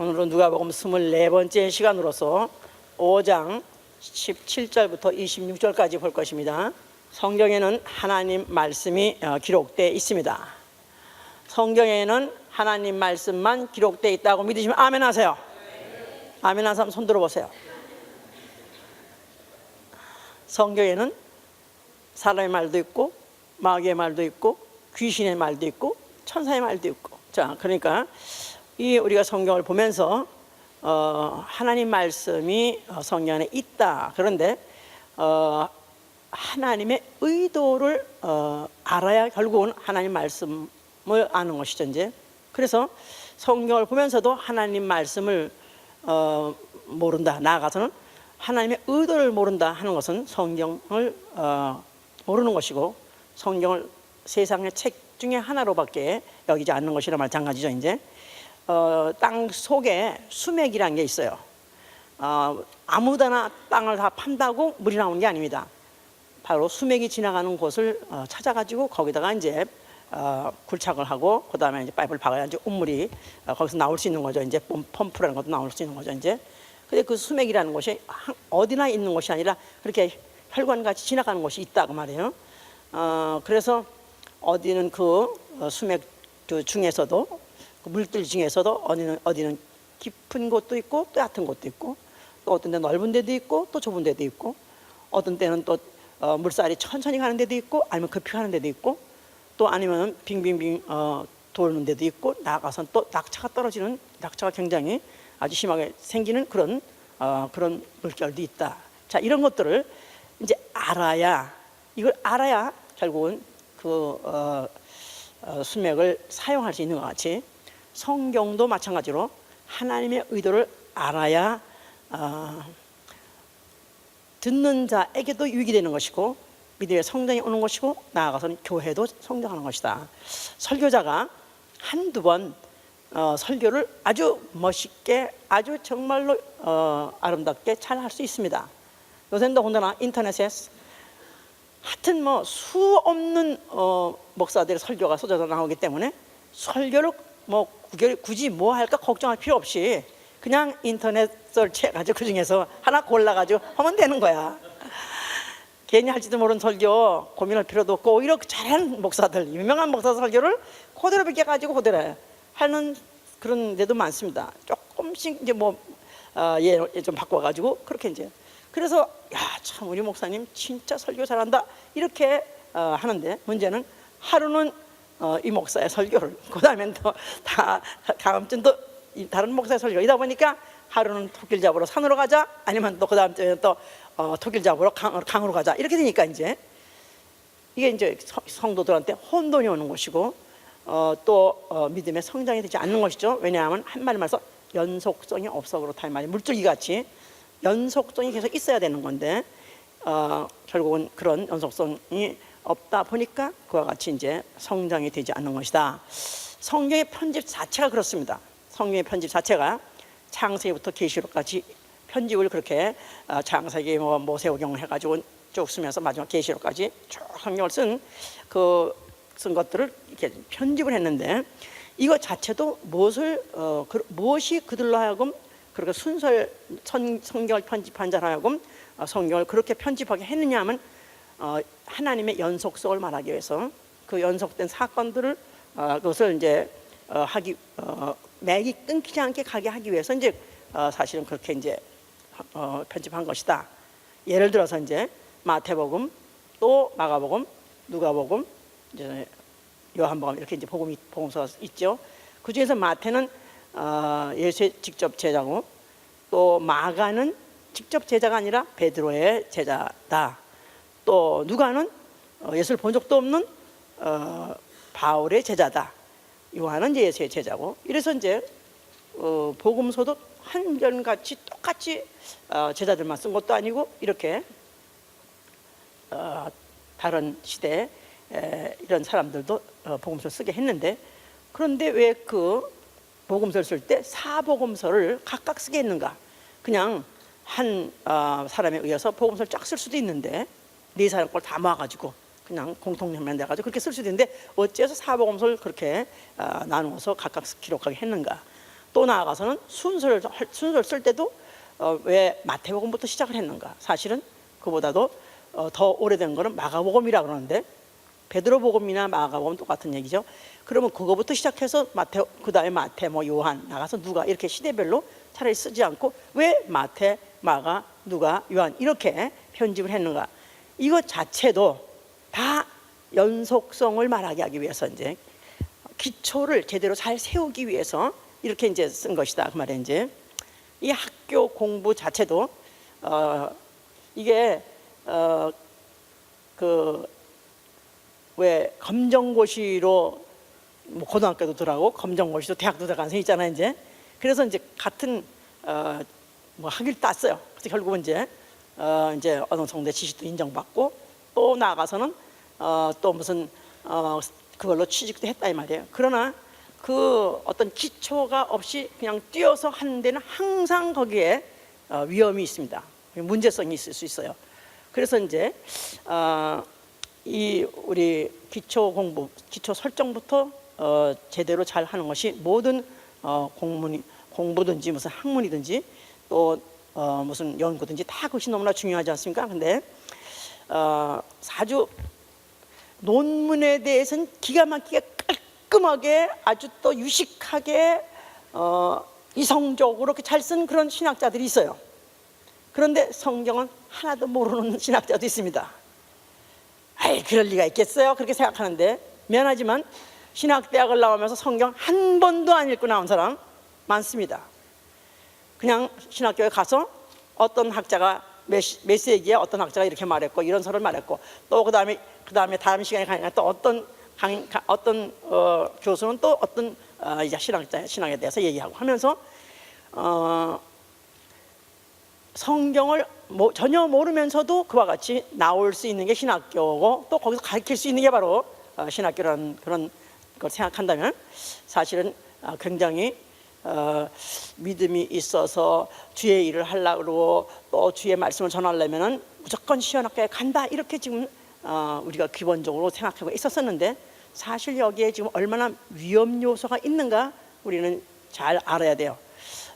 오늘은 누가복음 24번째 시간으로서 5장 17절부터 26절까지 볼 것입니다. 성경에는 하나님 말씀이 기록되어 있습니다. 성경에는 하나님 말씀만 기록되어 있다고 믿으시면 아멘 하세요. 아멘 하는 사람 손 들어보세요. 성경에는 사람의 말도 있고 마귀의 말도 있고 귀신의 말도 있고 천사의 말도 있고, 자, 그러니까 우리가 성경을 보면서 하나님 말씀이 성경 안에 있다. 그런데 하나님의 의도를 알아야 결국은 하나님 말씀을 아는 것이죠. 이제 그래서 성경을 보면서도 하나님 말씀을 모른다, 나아가서는 하나님의 의도를 모른다 하는 것은 성경을 모르는 것이고, 성경을 세상의 책 중에 하나로밖에 여기지 않는 것이나 마찬가지죠. 이제 땅 속에 수맥이라는 게 있어요. 아무데나 땅을 다 판다고 물이 나오는 게 아닙니다. 바로 수맥이 지나가는 곳을 찾아가지고 거기다가 이제 굴착을 하고 그 다음에 이제 파이프를 박아야 이제 우물이 거기서 나올 수 있는 거죠. 이제 펌프라는 것도 나올 수 있는 거죠. 이제 근데 그 수맥이라는 곳이 어디나 있는 곳이 아니라 그렇게 혈관같이 지나가는 곳이 있다고 말해요. 그래서 어디는 그 수맥 중에서도 그 물들 중에서도 어디는 깊은 곳도 있고 또 얕은 곳도 있고, 또 어떤 데는 넓은 데도 있고 또 좁은 데도 있고, 어떤 때는 또 물살이 천천히 가는 데도 있고 아니면 급히 가는 데도 있고, 또 아니면 빙빙빙 도는 데도 있고, 나아가선 또 낙차가 굉장히 아주 심하게 생기는 그런 물결도 있다. 자, 이런 것들을 이제 이걸 알아야 결국은 그 수맥을 사용할 수 있는 것 같이, 성경도 마찬가지로 하나님의 의도를 알아야 듣는 자에게도 유익이 되는 것이고 믿음의 성장이 오는 것이고, 나아가서는 교회도 성장하는 것이다. 설교자가 한두 번 설교를 아주 멋있게, 아주 정말로 아름답게 잘 할 수 있습니다. 요새는 더군다나 인터넷에 하여튼 수 없는 목사들의 설교가 쏟아져 나오기 때문에 설교를 굳이 뭐 할까 걱정할 필요 없이 그냥 인터넷 설치해가지고 그 중에서 하나 골라가지고 하면 되는 거야. 괜히 할지도 모르는 설교 고민할 필요도 없고, 오히려 잘하는 목사들, 유명한 목사 설교를 그대로 베껴가지고 그대로 하는 그런 데도 많습니다. 조금씩 이제 예 좀 바꿔가지고 그렇게 이제. 그래서 참 우리 목사님 진짜 설교 잘한다 이렇게 하는데, 문제는 하루는 이 목사의 설교를, 그 다음엔 또 다음 주는 또 다른 목사의 설교, 이다 보니까 하루는 토끼를 잡으러 산으로 가자, 아니면 또 그 다음 주에는 또 토끼를 잡으러 강으로 가자, 이렇게 되니까 이제 이게 이제 성도들한테 혼돈이 오는 것이고 또 믿음의 성장이 되지 않는 것이죠. 왜냐하면 한 말을 말해서 연속성이 없어 그렇다 이 말이, 물줄기 같이 연속성이 계속 있어야 되는 건데 결국은 그런 연속성이 없다 보니까 그와 같이 이제 성장이 되지 않는 것이다. 성경의 편집 자체가 그렇습니다. 성경의 편집 자체가 창세기부터 계시록까지 편집을 그렇게 창세기 모세오경 해가지고 쭉 쓰면서 마지막 계시록까지 쭉 성경을 쓴 것들을 이렇게 편집을 했는데, 이것 자체도 무엇이 그들로 하여금 그렇게 성경을 편집한 자로 하여금 성경을 그렇게 편집하게 했느냐 하면 하나님의 연속성을 말하기 위해서, 그 연속된 사건들을 그것을 이제 맥이 끊기지 않게 가게 하기 위해서 이제 사실은 그렇게 이제 편집한 것이다. 예를 들어서 이제 마태복음, 또 마가복음, 누가복음, 이제 요한복음, 이렇게 이제 복음서가 있죠. 그 중에서 마태는 예수의 직접 제자고, 또 마가는 직접 제자가 아니라 베드로의 제자다. 또 누가는 예수를 본 적도 없는 바울의 제자다. 요한은 이제 예수의 제자고, 이래서 이제 복음서도 한결같이 똑같이 제자들만 쓴 것도 아니고 이렇게 다른 시대에 이런 사람들도 복음서를 쓰게 했는데, 그런데 왜 그 복음서를 쓸 때 사복음서를 각각 쓰게 했는가? 그냥 한 사람에 의해서 복음서를 쫙 쓸 수도 있는데, 네 사람 걸 다 모아가지고 그냥 공통점만 돼가지고 그렇게 쓸 수도 있는데, 어째서 사복음서를 그렇게 나누어서 각각 기록하게 했는가? 또 나아가서는 순서를 쓸 때도 왜 마태복음부터 시작을 했는가? 사실은 그보다도 더 오래된 거는 마가복음이라 그러는데 베드로복음이나 마가복음 똑같은 얘기죠. 그러면 그거부터 시작해서 마태, 그다음에 마태, 뭐 요한 나가서 누가 이렇게 시대별로 차라리 쓰지 않고 왜 마태, 마가, 누가, 요한 이렇게 편집을 했는가? 이것 자체도 다 연속성을 말하게 하기 위해서 이제 기초를 제대로 잘 세우기 위해서 이렇게 이제 쓴 것이다 그 말이에요. 이제 이 학교 공부 자체도 이게 그 왜 검정고시로 뭐 고등학교도 들어가고 검정고시도 대학도 들어간 선 있잖아요. 이제 그래서 이제 같은 뭐 학위를 땄어요. 그래서 결국은 이제 어느 정도 지식도 인정받고 또 나아가서는 또 무슨 그걸로 취직도 했다 이 말이에요. 그러나 그 어떤 기초가 없이 그냥 뛰어서 하는 데는 항상 거기에 위험이 있습니다. 문제성이 있을 수 있어요. 그래서 이제 이 우리 기초 공부, 기초 설정부터 제대로 잘 하는 것이 모든 공부든지 무슨 학문이든지 또 무슨 연구든지 다 그것이 너무나 중요하지 않습니까? 근데 아주 논문에 대해서는 기가 막히게 깔끔하게 아주 또 유식하게 이성적으로 이렇게 잘 쓴 그런 신학자들이 있어요. 그런데 성경은 하나도 모르는 신학자도 있습니다. 아이, 그럴 리가 있겠어요? 그렇게 생각하는데 미안하지만 신학대학을 나오면서 성경 한 번도 안 읽고 나온 사람 많습니다. 그냥 신학교에 가서 어떤 학자가 몇 세기에 어떤 학자가 이렇게 말했고 이런 설을 말했고 또 그 다음에 다음 시간에 가니까 또 어떤 교수는 또 어떤 이제 신학에 대해서 얘기하고 하면서 성경을 전혀 모르면서도 그와 같이 나올 수 있는 게 신학교고 또 거기서 가르칠 수 있는 게 바로 신학교라는 그런 걸 생각한다면 사실은 굉장히 믿음이 있어서 주의 일을 하려고 그러고 또 주의 말씀을 전하려면은 무조건 시원학교에 간다 이렇게 지금 우리가 기본적으로 생각하고 있었었는데 사실 여기에 지금 얼마나 위험 요소가 있는가 우리는 잘 알아야 돼요.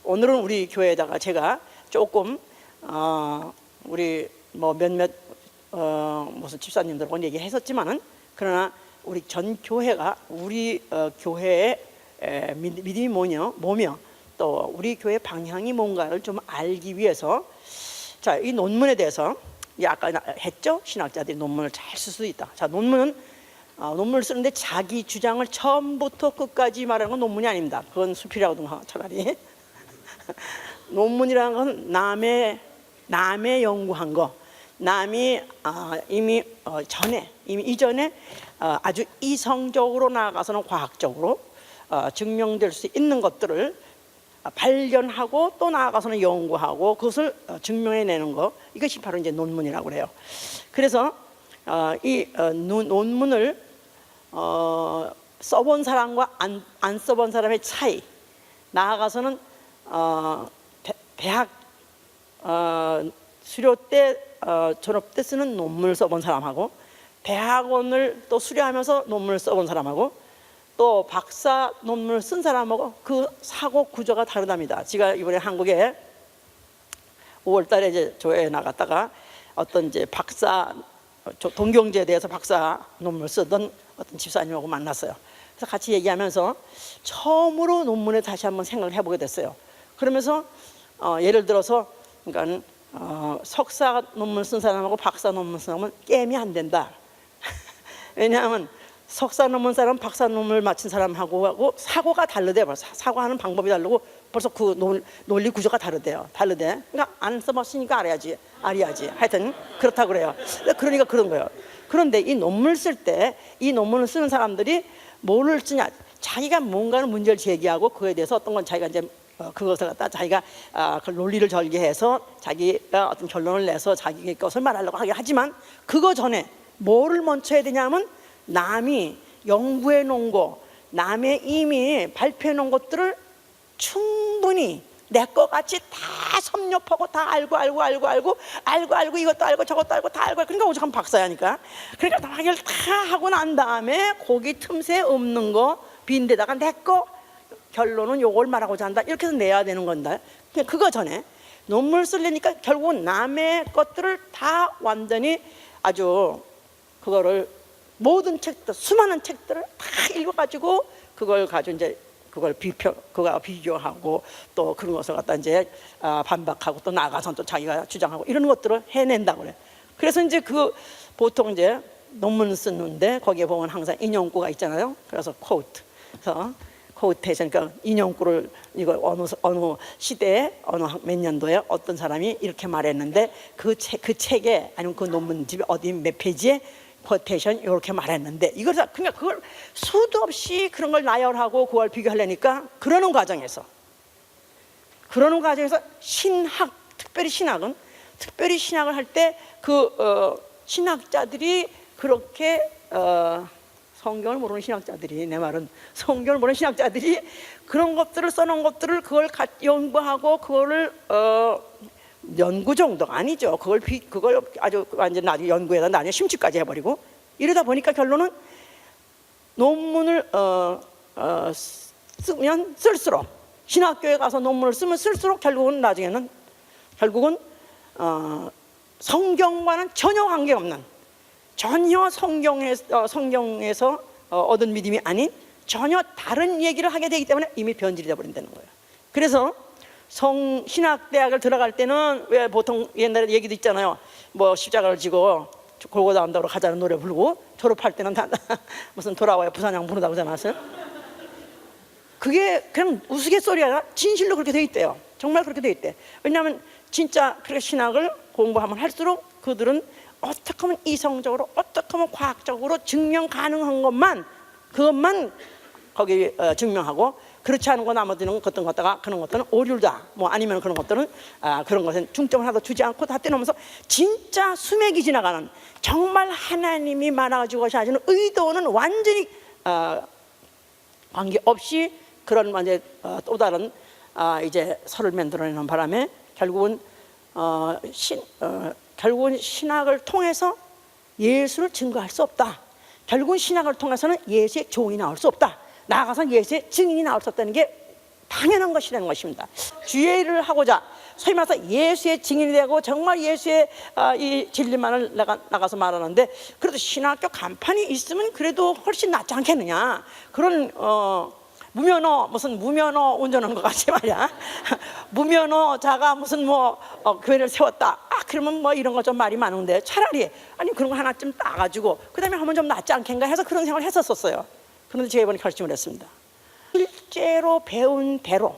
오늘은 우리 교회에다가 제가 조금 우리 뭐 몇몇 무슨 집사님들하고 얘기했었지만은 그러나 우리 전 교회가 우리 교회의 믿음이 뭐며 또 우리 교회 방향이 뭔가를 좀 알기 위해서 자, 이 논문에 대해서 아까 했죠? 신학자들이 논문을 잘 쓸 수 있다. 자, 논문은 논문을 쓰는데 자기 주장을 처음부터 끝까지 말하는 건 논문이 아닙니다. 그건 수필이라고든가 차라리 논문이라는 건 남의 연구한 거, 남이 이미 이전에 아주 이성적으로 나아가서는 과학적으로 증명될 수 있는 것들을 발견하고 또 나아가서는 연구하고 그것을 증명해내는 거, 이것이 바로 이제 논문이라고 그래요. 그래서 이 논문을 써본 사람과 안 써본 사람의 차이, 나아가서는 대학 수료 때 졸업 때 쓰는 논문을 써본 사람하고 대학원을 또 수료하면서 논문을 써본 사람하고 또 박사 논문을 쓴 사람하고 그 사고 구조가 다르답니다. 제가 이번에 한국에 5월 달에 이제 조회에 나갔다가 어떤 이제 동경제에 대해서 박사 논문을 쓰던 어떤 집사님하고 만났어요. 그래서 같이 얘기하면서 처음으로 논문에 다시 한번 생각을 해보게 됐어요. 그러면서 예를 들어서 그러니까 석사 논문 쓴 사람하고 박사 논문 쓴 사람은 게임이 안 된다. 왜냐하면 석사 논문 사람, 박사 논문을 마친 사람하고 사고가 다르대요. 사고하는 방법이 다르고 벌써 그 논리 구조가 다르대. 그러니까 안 써봤으니까 알아야지. 하여튼 그렇다고 그래요. 그러니까 그런 거예요. 그런데 이 논문을 쓸 때 이 논문을 쓰는 사람들이 뭐를 쓰냐? 자기가 뭔가는 문제를 제기하고 그에 대해서 어떤 건 자기가 이제 그것을 갖다 자기가 그 논리를 전개해서 자기가 어떤 결론을 내서 자기 것을 말하려고 하긴 하지만 그거 전에 뭐를 먼저 해야 되냐면 남이 연구해 놓은 거, 남의 이미 발표해 놓은 것들을 충분히 내 것 같이 다 섭렵하고 다 알고 이것도 알고 저것도 알고 다 알고 그러니까 오죽하면 박사야니까. 그러니까 다 해결 다 하고 난 다음에 거기 틈새 없는 거 빈 데다가 내 거 결론은 요걸 말하고자 한다 이렇게 해서 내야 되는 건데, 그냥 그거 전에 논문을 쓰려니까 결국은 남의 것들을 다 완전히 아주 그거를 모든 책들, 수많은 책들을 다 읽어가지고 그걸 가지고 이제 그걸 그거 비교하고 또 그런 것을 갖다 이제 반박하고 또 나가서 또 자기가 주장하고 이런 것들을 해낸다고 그래. 그래서 이제 그 보통 이제 논문 쓰는데 거기에 보면 항상 인용구가 있잖아요. 그래서 코트, 그래서 코테이션, 그러니까 인용구를 이거 어느 시대에 어느 몇 년도에 어떤 사람이 이렇게 말했는데 그 책에 아니면 그 논문집에 어디 몇 페이지에 코테이션 이렇게 말했는데 이걸 그러니까 그걸 수도 없이 그런 걸 나열하고 그걸 비교하려니까 그러는 과정에서 신학, 특별히 신학을 할 때 그 신학자들이 그렇게 성경을 모르는 신학자들이, 내 말은 성경을 모르는 신학자들이 그런 것들을 써놓은 것들을 그걸 연구하고 그거를 연구 정도가 아니죠. 그걸 아주 완전 나중에 연구에다 나중에 심취까지 해버리고 이러다 보니까 결론은 논문을 쓰면 쓸수록, 신학교에 가서 논문을 쓰면 쓸수록 결국은 성경과는 전혀 관계없는, 전혀 성경에서 얻은 믿음이 아닌 전혀 다른 얘기를 하게 되기 때문에 이미 변질이 되어버린다는 거예요. 그래서 신학대학을 들어갈 때는 왜 보통 옛날에 얘기도 있잖아요. 뭐 십자가를 지고 골고다 언덕으로 가자는 노래 부르고 졸업할 때는 다 무슨 돌아와요 부산양 부르다고 하지 않았어요? 그게 그냥 우스갯소리가 아니라 진실로 그렇게 돼 있대요. 정말 그렇게 돼 있대. 왜냐하면 진짜 그렇게 신학을 공부하면 할수록 그들은 어떻게 하면 이성적으로, 어떻게 하면 과학적으로 증명 가능한 그것만 거기 증명하고, 그렇지 않은 거 나머지는 어떤 것다가 그런 것들은 오류다, 뭐 아니면 그런 것들은 그런 것은 중점을 하나도 주지 않고 다 떼놓으면서 진짜 수맥이 지나가는, 정말 하나님이 말아가지고 하시는 의도는 완전히 관계없이 그런 이제 또 다른 이제 설을 만들어내는 바람에 결국은 신학을 통해서 예수를 증거할 수 없다. 결국은 신학을 통해서는 예수의 종이 나올 수 없다. 나아가서 예수의 증인이 나올 수 없다는 게 당연한 것이라는 것입니다. 주의 일을 하고자, 소위 말해서 예수의 증인이 되고 정말 예수의 이 진리만을 나가서 말하는데, 그래도 신학교 간판이 있으면 그래도 훨씬 낫지 않겠느냐. 그런 무슨 무면허 운전한 것 같이 말이야. 무면허자가 무슨 교회를 세웠다. 그러면 뭐 이런 거 좀 말이 많은데, 차라리 아니 그런 거 하나쯤 따가지고 그 다음에 하면 좀 낫지 않겠는가 해서 그런 생각을 했었어요. 그런데 제가 이번에 결심을 했습니다. 실제로 배운 대로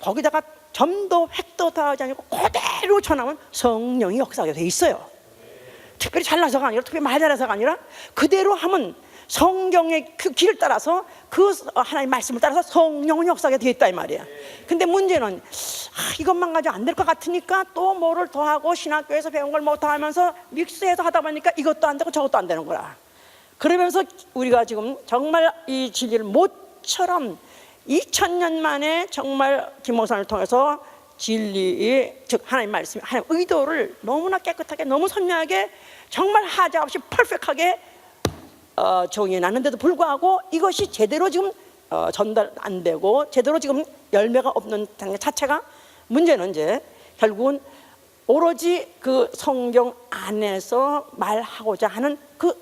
거기다가 점도 획도 더하지 않고 그대로 전하면 성령이 역사하게 돼 있어요. 특별히 잘나서가 아니라, 특별히 말 잘나서가 아니라 그대로 하면 성경의 그 길을 따라서, 그 하나님의 말씀을 따라서 성령은 역사하게 되어 있다 이 말이야. 근데 문제는 이것만 가지고 안 될 것 같으니까 또 뭐를 더하고 신학교에서 배운 걸 뭐 더하면서 믹스해서 하다 보니까 이것도 안 되고 저것도 안 되는 거야. 그러면서 우리가 지금 정말 이 진리를 모처럼 2000년 만에 정말 김 목사님을 통해서 진리의, 즉 하나님의 말씀, 하나님의 의도를 너무나 깨끗하게, 너무 선명하게, 정말 하자 없이 퍼펙트하게 정해놨는데도 불구하고 이것이 제대로 지금 전달 안 되고 제대로 지금 열매가 없는 단계 자체가, 문제는 이제 결국은 오로지 그 성경 안에서 말하고자 하는 그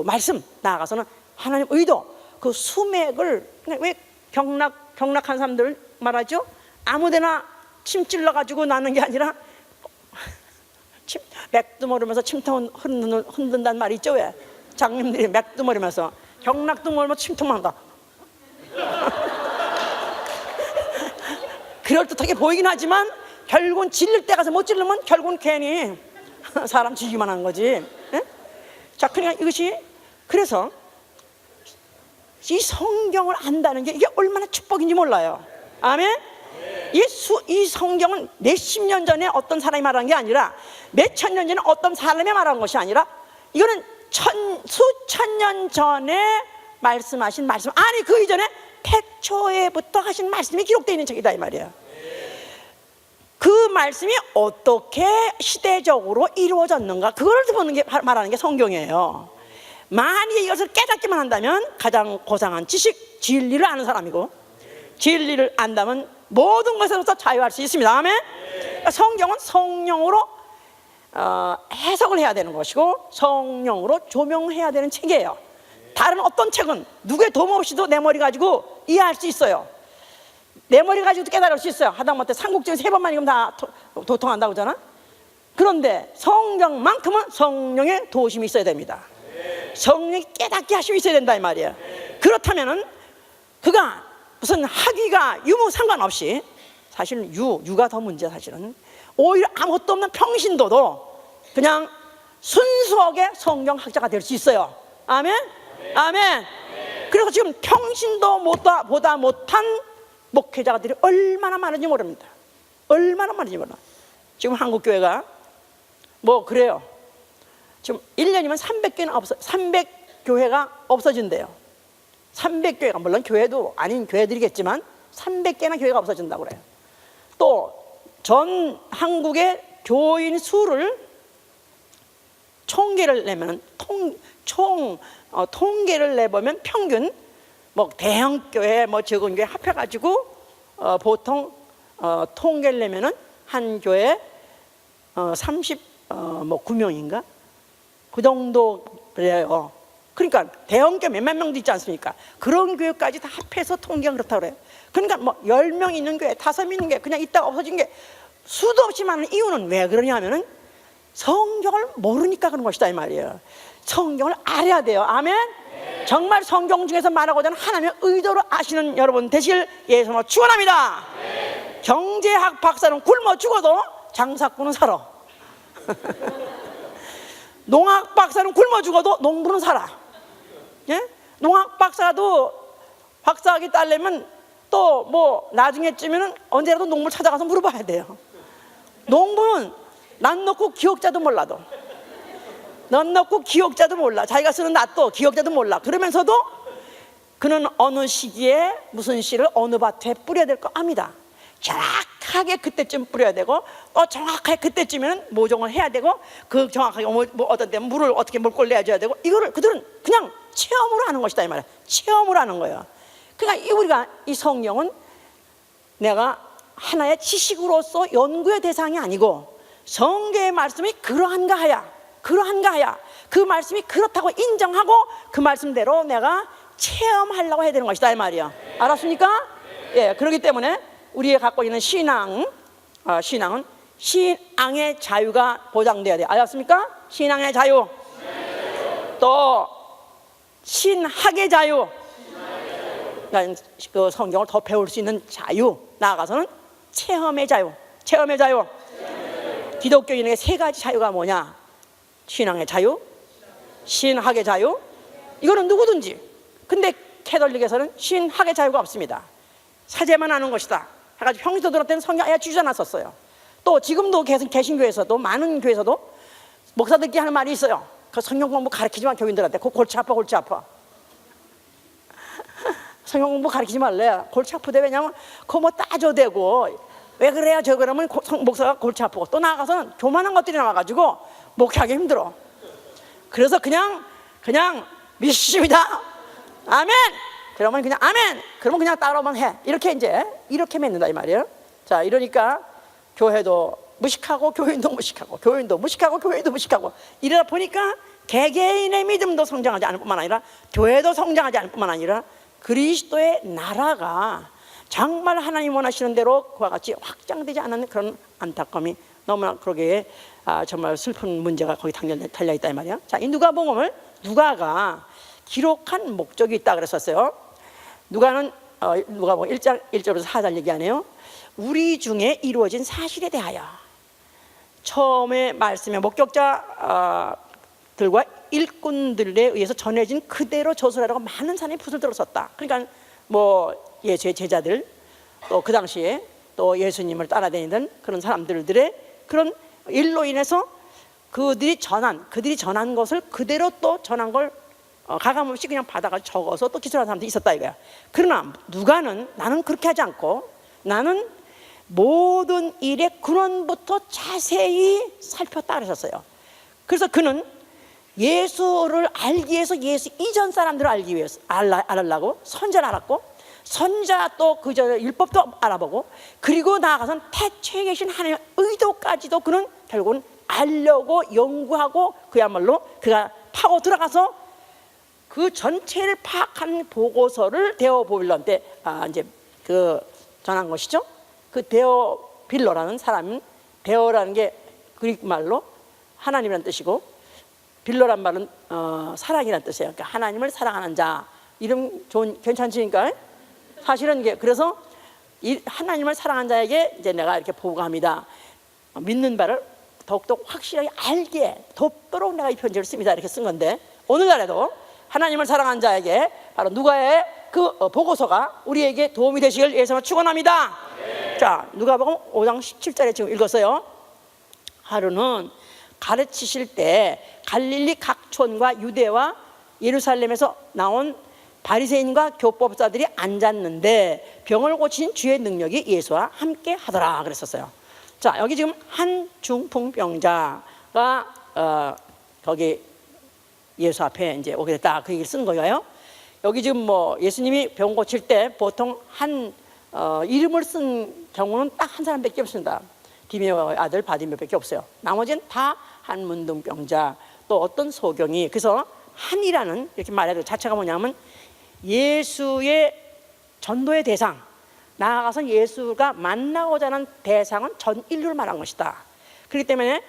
말씀, 나아가서는 하나님 의도, 그 수맥을, 왜 경락한 사람들 말하죠? 아무데나 침 찔러가지고 나는 게 아니라 맥도 모르면서 침통 흔든다는 말이 있죠. 왜? 장님들이 맥도 모르면서, 경락도 모르면서 침통만 한다. 그럴듯하게 보이긴 하지만 결국은 질릴 때 가서 못 질르면 결국은 괜히 사람 죽이기만 하는 거지. 예? 자, 그러니까 이것이, 그래서 이 성경을 안다는 게 이게 얼마나 축복인지 몰라요. 아멘? 이 성경은 몇십 년 전에 어떤 사람이 말한 게 아니라, 몇천 년 전에 어떤 사람이 말한 것이 아니라, 이거는 수천 년 전에 말씀하신 말씀, 아니 그 이전에 태초에부터 하신 말씀이 기록되어 있는 책이다 이 말이야. 그 말씀이 어떻게 시대적으로 이루어졌는가, 그걸 보는 게, 말하는 게 성경이에요. 만약에 이것을 깨닫기만 한다면 가장 고상한 지식, 진리를 아는 사람이고, 진리를 안다면 모든 것에서부터 자유할 수 있습니다. 아멘. 그러니까 성경은 성령으로 해석을 해야 되는 것이고 성령으로 조명해야 되는 책이에요. 다른 어떤 책은 누구의 도움 없이도 내 머리 가지고 이해할 수 있어요. 내 머리 가지고도 깨달을 수 있어요. 하다못해 삼국지는 3번만 읽으면 다 도통한다고 하잖아. 그런데 성경만큼은 성령의 도우심이 있어야 됩니다. 성령이 깨닫게 하심이 있어야 된다 이 말이에요. 그렇다면은 그가 무슨 학위가 유무 상관없이, 사실은 유가 더 문제야. 사실은 오히려 아무것도 없는 평신도도 그냥 순수하게 성경학자가 될 수 있어요. 아멘? 아멘. 그래서 지금 평신도보다 못한 목회자들이 얼마나 많은지 모릅니다. 얼마나 많은지 몰라. 지금 한국교회가 뭐 그래요. 지금 1년이면 300교회가 없어진대요. 300교회가, 물론 교회도 아닌 교회들이겠지만 300개나 교회가 없어진다고 그래요. 또 전 한국의 교인 수를 통계를 내면 통계를 내보면 평균 뭐 대형 교회 뭐 적은 교회 합해가지고 보통 통계를 내면은 한 교회 39명인가 그 정도 그래요. 그러니까 대형 교회 몇만 명도 있지 않습니까? 그런 교회까지 다 합해서 통계가 그렇다고 그래요. 그러니까 뭐 10명 있는 교회, 5명 있는 교회 그냥 있다가 없어진 게 수도 없이 많은 이유는 왜 그러냐 하면은 성경을 모르니까 그런 것이다 이 말이에요. 성경을 알아야 돼요. 아멘. 정말 성경 중에서 말하고자 하는 하나님의 의도를 아시는 여러분 되실 예수님으로 축원합니다. 경제학 박사는 굶어 죽어도 장사꾼은 살아. 농학 박사는 굶어 죽어도 농부는 살아. 예? 농학 박사도 박사학위 따려면 또 뭐 나중에쯤에는 언제라도 농부를 찾아가서 물어봐야 돼요. 농부는 난 넣고 기억자도 몰라도, 넌 넣고 기억자도 몰라, 자기가 쓰는 낫도 기억자도 몰라. 그러면서도 그는 어느 시기에 무슨 씨를 어느 밭에 뿌려야 될 거 압니다. 정확하게 그때쯤 뿌려야 되고 또 정확하게 그때쯤에는 모종을 해야 되고 그 정확하게 뭐 어떤 때는 물을 어떻게 물골 내줘야 되고, 이거를 그들은 그냥 체험으로 하는 것이다 이 말이야. 체험으로 하는 거예요. 그러니까 우리가 이 성경은 내가 하나의 지식으로서 연구의 대상이 아니고 성경의 말씀이 그러한가 하야 그 말씀이 그렇다고 인정하고 그 말씀대로 내가 체험하려고 해야 되는 것이다 이 말이야. 알았습니까? 예, 그렇기 때문에 우리가 갖고 있는 신앙은 신앙의 자유가 보장돼야 돼요. 알았습니까? 신앙의 자유, 또 신학의 자유, 그러니까 그 성경을 더 배울 수 있는 자유, 나아가서는 체험의 자유. 기독교인에게 3가지 자유가 뭐냐? 신앙의 자유, 신학의 자유, 이거는 누구든지. 근데 캐톨릭에서는 신학의 자유가 없습니다. 사제만 하는 것이다 해가지고 평신도들 때는 성경 아예 주저놨었어요. 또 지금도 개신교에서도 많은 교회에서도 목사들끼리 하는 말이 있어요. 그 성경 공부 가르치지 마 교인들한테. 그거 골치 아파. 성경 공부 가르치지 말래. 골치 아프대. 왜냐면 그거 뭐 따져대고 왜 그래요 저 그러면 목사가 골치 아프고 또 나가서는 교만한 것들이 나와가지고 목회하기 힘들어. 그래서 그냥 믿습니다. 아멘. 그러면 그냥 아멘. 그러면 그냥 따라만 해. 이렇게 맺는다 이 말이에요. 자, 이러니까 교회도 무식하고 교인도 무식하고 이러다 보니까 개개인의 믿음도 성장하지 않을 뿐만 아니라 교회도 성장하지 않을 뿐만 아니라 그리스도의 나라가 정말 하나님 원하시는 대로 그와 같이 확장되지 않는 그런 안타까움이 너무나 그러기에 정말 슬픈 문제가 거기 달려있다 이 말이야. 자, 이 누가복음을 누가가 기록한 목적이 있다 그랬었어요. 누가복음 1장 1절에서 4절 얘기하네요. 우리 중에 이루어진 사실에 대하여 처음에 말씀의 목격자들과 일꾼들에 의해서 전해진 그대로 조술하라고 많은 사람이 붓을 들었었다. 그러니까 뭐 예수의 제자들, 또 그 당시에 또 예수님을 따라다니던 그런 사람들의 그런 일로 인해서 그들이 전한 것을 그대로 또 전한 걸 가감없이 그냥 받아가지고 적어서 또 기술한 사람들이 있었다 이거야. 그러나 누가는 나는 그렇게 하지 않고 나는 모든 일의 근원부터 자세히 살폈다 그러셨어요. 그래서 그는 예수를 알기 위해서 예수 이전 사람들을 알기 위해서 알으려고 선지를 알았고 선자 또 그저 율법도 알아보고 그리고 나아가선 태초에 계신 하나님의 의도까지도 그는 결국은 알려고 연구하고 그야말로 그가 파고 들어가서 그 전체를 파악한 보고서를 데오빌론 때 이제 그 전한 것이죠. 그 데오빌로라는 사람은 데오라는 게 그리스 말로 하나님이라는 뜻이고 빌로란 말은 사랑이라는 뜻이에요. 그러니까 하나님을 사랑하는 자. 이름 좋은 괜찮으니까 사실은 이게 그래서 이 하나님을 사랑하는 자에게 이제 내가 이렇게 보고합니다. 믿는 바를 더욱더 확실하게 알게 돕도록 내가 이 편지를 씁니다. 이렇게 쓴 건데 오늘날에도 하나님을 사랑하는 자에게 바로 누가의 그 보고서가 우리에게 도움이 되시길 예수님으로 축원합니다. 네. 자, 누가복음 5장 17절에 지금 읽었어요. 하루는 가르치실 때 갈릴리 각촌과 유대와 예루살렘에서 나온 바리새인과 교법사들이 앉았는데 병을 고친 주의 능력이 예수와 함께 하더라 그랬었어요. 자, 여기 지금 한 중풍병자가 거기 예수 앞에 이제 오게 됐다 그 얘기를 쓴 거예요. 여기 지금 뭐 예수님이 병 고칠 때 보통 한 이름을 쓴 경우는 딱 한 사람밖에 없습니다. 디메오의 아들 바디메오밖에 없어요. 나머지는 다 한문둥병자 또 어떤 소경이 그래서 한이라는 이렇게 말해도 자체가 뭐냐면 예수의 전도의 대상 나아가서 예수가 만나고자 하는 대상은 전 인류를 말한 것이다. 그렇기 때문에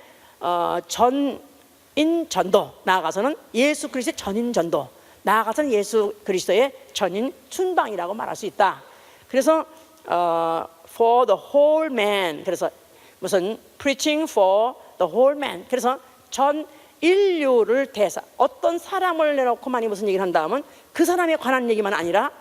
전인 전도 나아가서는 예수 그리스도의 전인 전도 나아가서는 예수 그리스도의 전인 순방이라고 말할 수 있다. 그래서 for the whole man 그래서 무슨 preaching for the whole man 그래서 전 인류를 대사 어떤 사람을 내놓고만이 무슨 얘기를 한다면 그 사람에 관한 얘기만 아니라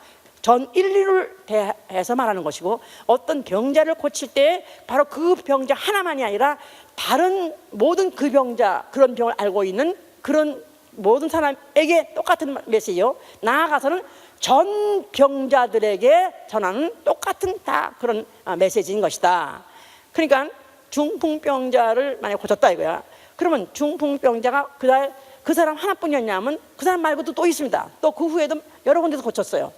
전 인류를 대해서 말하는 것이고 어떤 병자를 고칠 때 바로 그 병자 하나만이 아니라 다른 모든 그 병자 그런 병을 알고 있는 그런 모든 사람에게 똑같은 메시지요. 나아가서는 전 병자들에게 전하는 똑같은 다 그런 메시지인 것이다. 그러니까 중풍병자를 만약에 고쳤다 이거야. 그러면 중풍병자가 그 사람 하나뿐이었냐면 그 사람 말고도 또 있습니다. 또 그 후에도 여러 군데서 고쳤어요.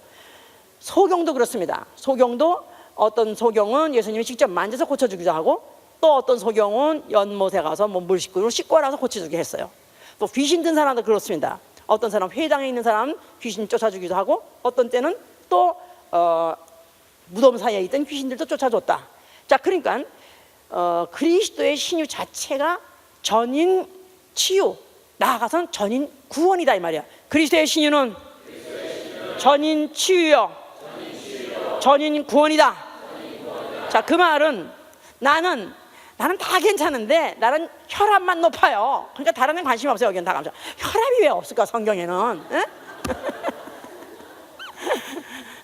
소경도 그렇습니다. 소경도 어떤 소경은 예수님이 직접 만져서 고쳐주기도 하고 또 어떤 소경은 연못에 가서 뭐 물 씻고 와서 고쳐주게 했어요. 또 귀신 든 사람도 그렇습니다. 어떤 사람 회당에 있는 사람은 귀신 쫓아주기도 하고 어떤 때는 또 무덤 사이에 있던 귀신들도 쫓아줬다. 자, 그러니까 그리스도의 신유 자체가 전인 치유 나아가서는 전인 구원이다 이 말이야. 그리스도의 신유는 전인 치유요 전인 구원이다. 자, 그 말은 나는 다 괜찮은데 나는 혈압만 높아요. 그러니까 다른 데는 관심이 없어요. 여기는 다 감사. 혈압이 왜 없을까 성경에는?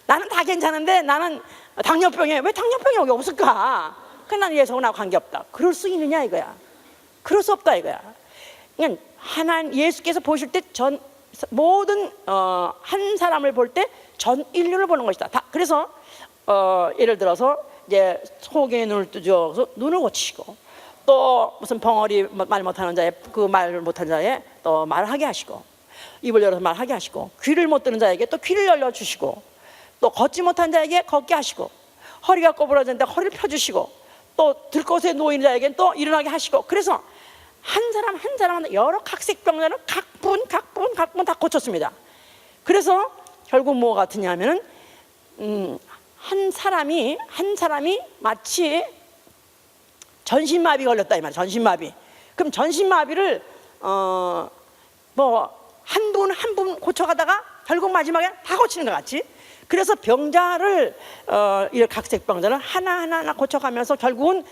나는 다 괜찮은데 나는 당뇨병에 왜 당뇨병이 여기 없을까? 그러니까 나는 예수하고 관계없다. 그럴 수 있느냐 이거야. 그럴 수 없다 이거야. 그러니까 예수께서 보실 때 모든 한 사람을 볼 때 전 인류를 보는 것이다. 그래서 예를 들어서 이제 속에 눈을 뜨져서 눈을 고치시고 또 무슨 벙어리 말 못하는 자에 그 말 못하는 자에 또 말하게 하시고 입을 열어서 말하게 하시고 귀를 못 듣는 자에게 또 귀를 열려주시고 또 걷지 못한 자에게 걷게 하시고 허리가 꼬부라졌는데 허리를 펴주시고 또 들것에 누워있는 자에게는 또 일어나게 하시고 그래서 한 사람 한 사람 여러 각색병자는 각분 다 고쳤습니다. 그래서 결국 뭐 같으냐면은 한 사람이 마치 전신마비 걸렸다 이 말이야. 전신마비. 그럼 전신마비를 뭐 한 분 고쳐가다가 결국 마지막에 다 고치는 것 같지. 그래서 병자를 이 각색병자를 하나 고쳐가면서 결국은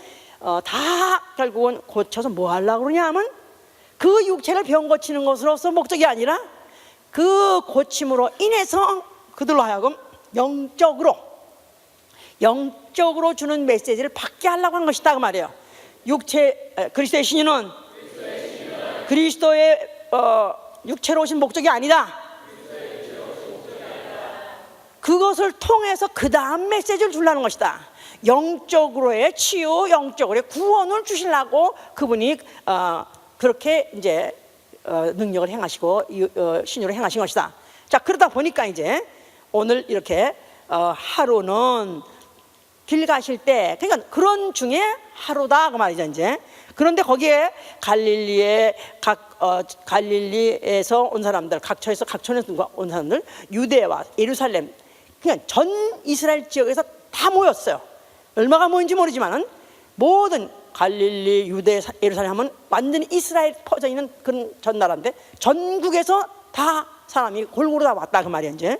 결국은 고쳐서 뭐 하려고 그러냐면 그 육체를 병 고치는 것으로서 목적이 아니라 그 고침으로 인해서 그들로 하여금 영적으로 주는 메시지를 받게 하려고 한 것이다 그 말이에요. 그리스도의 신유는 그리스도의 육체로 오신 목적이 아니다. 그것을 통해서 그 다음 메시지를 주려는 것이다. 영적으로의 치유, 영적으로의 구원을 주시려고 그분이 그렇게 이제 능력을 행하시고 신유를 행하신 것이다. 자, 그러다 보니까 이제 오늘 이렇게 하루는 길 가실 때, 그러니까 그런 중에 하루다 그 말이죠 이제. 그런데 거기에 갈릴리에서 온 사람들, 각처에서 각촌에서 온 사람들, 유대와 예루살렘, 그냥 전 이스라엘 지역에서 다 모였어요. 얼마가 모인지 모르지만은 모든 갈릴리, 유대, 예루살렘 하면 완전히 이스라엘 퍼져 있는 그런 전 나라인데 전국에서 다 사람이 골고루 다 왔다 그 말이에요 이제.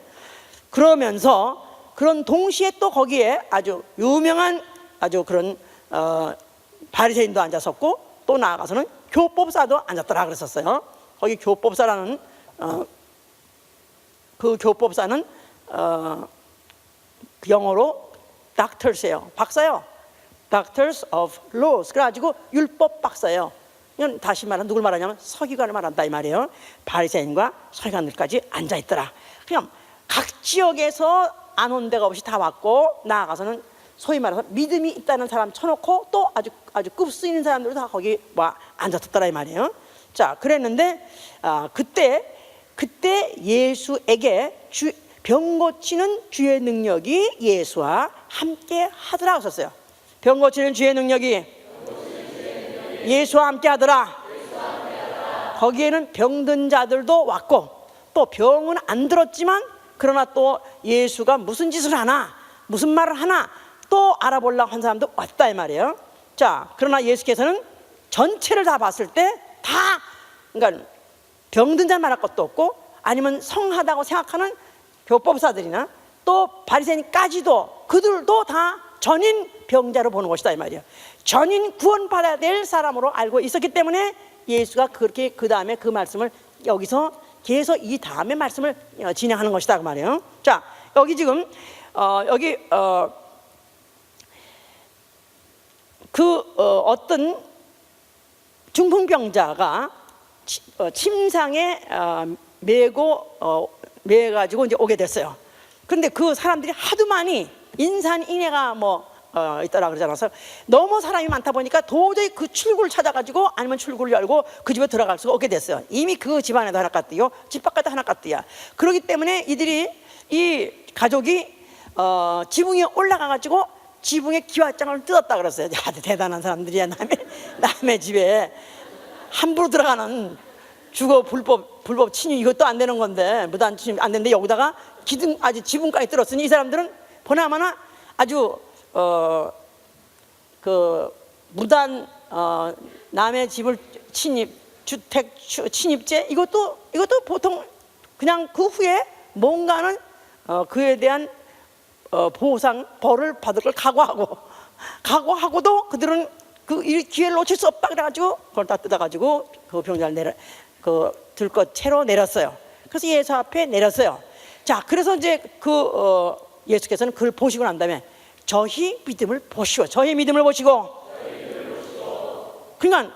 그러면서 그런 동시에 또 거기에 아주 유명한 아주 그런 바리새인도 앉았었고, 또 나아가서는 교법사도 앉았더라 그랬었어요. 거기 교법사라는 그 교법사는 영어로 doctors예요. 박사요. Doctors of Laws. 그래가지고 율법 박사예요. 이건 다시 말하면 누굴 말하냐면 서기관을 말한다 이 말이에요. 바리새인과 서기관들까지 앉아있더라. 그냥 각 지역에서 안 온 데가 없이 다 왔고, 나아가서는 소위 말해서 믿음이 있다는 사람 쳐놓고 또 아주 급수 있는 사람들도 다 거기 와 앉았더라 이 말이에요. 자, 그랬는데 그때 예수에게 병 고치는 주의 능력이 예수와 함께 하더라 하셨어요. 병 고치는 주의 능력이 예수와 함께 하더라. 거기에는 병든 자들도 왔고, 또 병은 안 들었지만 그러나 또 예수가 무슨 짓을 하나, 무슨 말을 하나 또 알아보려고 한 사람도 왔다 이 말이에요. 자, 그러나 예수께서는 전체를 다 봤을 때 다, 그러니까 병든 자 말할 것도 없고, 아니면 성하다고 생각하는 교법사들이나 또 바리새인까지도 그들도 다 전인 병자로 보는 것이다 이 말이에요. 전인 구원받아야 될 사람으로 알고 있었기 때문에 예수가 그렇게 그 다음에 그 말씀을 여기서 계속 이 다음에 말씀을 진행하는 것이다 그 말이에요. 자, 여기 지금 어떤 중풍병자가 침상에 매가지고 이제 오게 됐어요. 그런데 그 사람들이 하도 많이 인산인해가 있더라 그러지 않아서 너무 사람이 많다 보니까 도저히 그 출구를 찾아가지고 아니면 출구를 열고 그 집에 들어갈 수가 없게 됐어요. 이미 그 집안에도 하나 갔대요, 집 바깥에도 하나 갔대요. 그렇기 때문에 이 가족이 지붕에 올라가가지고 지붕에 기와장을 뜯었다 그랬어요. 아주 대단한 사람들이야. 남의 집에 함부로 들어가는 주거 불법 침입, 이것도 안 되는 건데, 무단 침입 안 되는데 여기다가 아주 지붕까지 뜯었으니 이 사람들은 보나마나 아주 무단 남의 집을 주택 침입죄, 이것도 보통 그냥 그 후에 뭔가는 그에 대한 보상 벌을 받을 걸 각오하고도 그들은 그 기회를 놓칠 수 없다 그래가지고 그걸 다 뜯어가지고 그 병자를 들것 채로 내렸어요. 그래서 예수 앞에 내렸어요. 자, 그래서 이제 예수께서는 그걸 보시고 난 다음에 저희 믿음을 보시고, 그러니까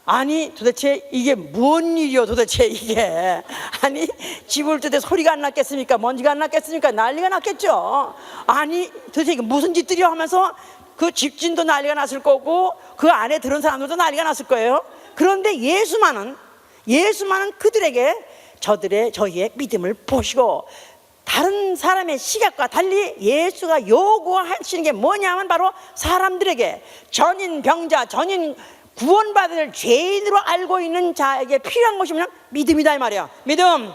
아니 도대체 이게 뭔 일이요 도대체 이게, 아니 집을 뜯에 소리가 안 났겠습니까? 먼지가 안 났겠습니까? 난리가 났겠죠. 아니 도대체 이게 무슨 짓들이요 하면서 그 집주인도 난리가 났을 거고 그 안에 들은 사람들도 난리가 났을 거예요. 그런데 예수만은 그들에게 저희의 믿음을 보시고, 다른 사람의 시각과 달리 예수가 요구하시는 게 뭐냐면 바로 사람들에게 전인 병자, 전인 구원받을 죄인으로 알고 있는 자에게 필요한 것이 뭐냐? 믿음이다 이 말이야. 믿음.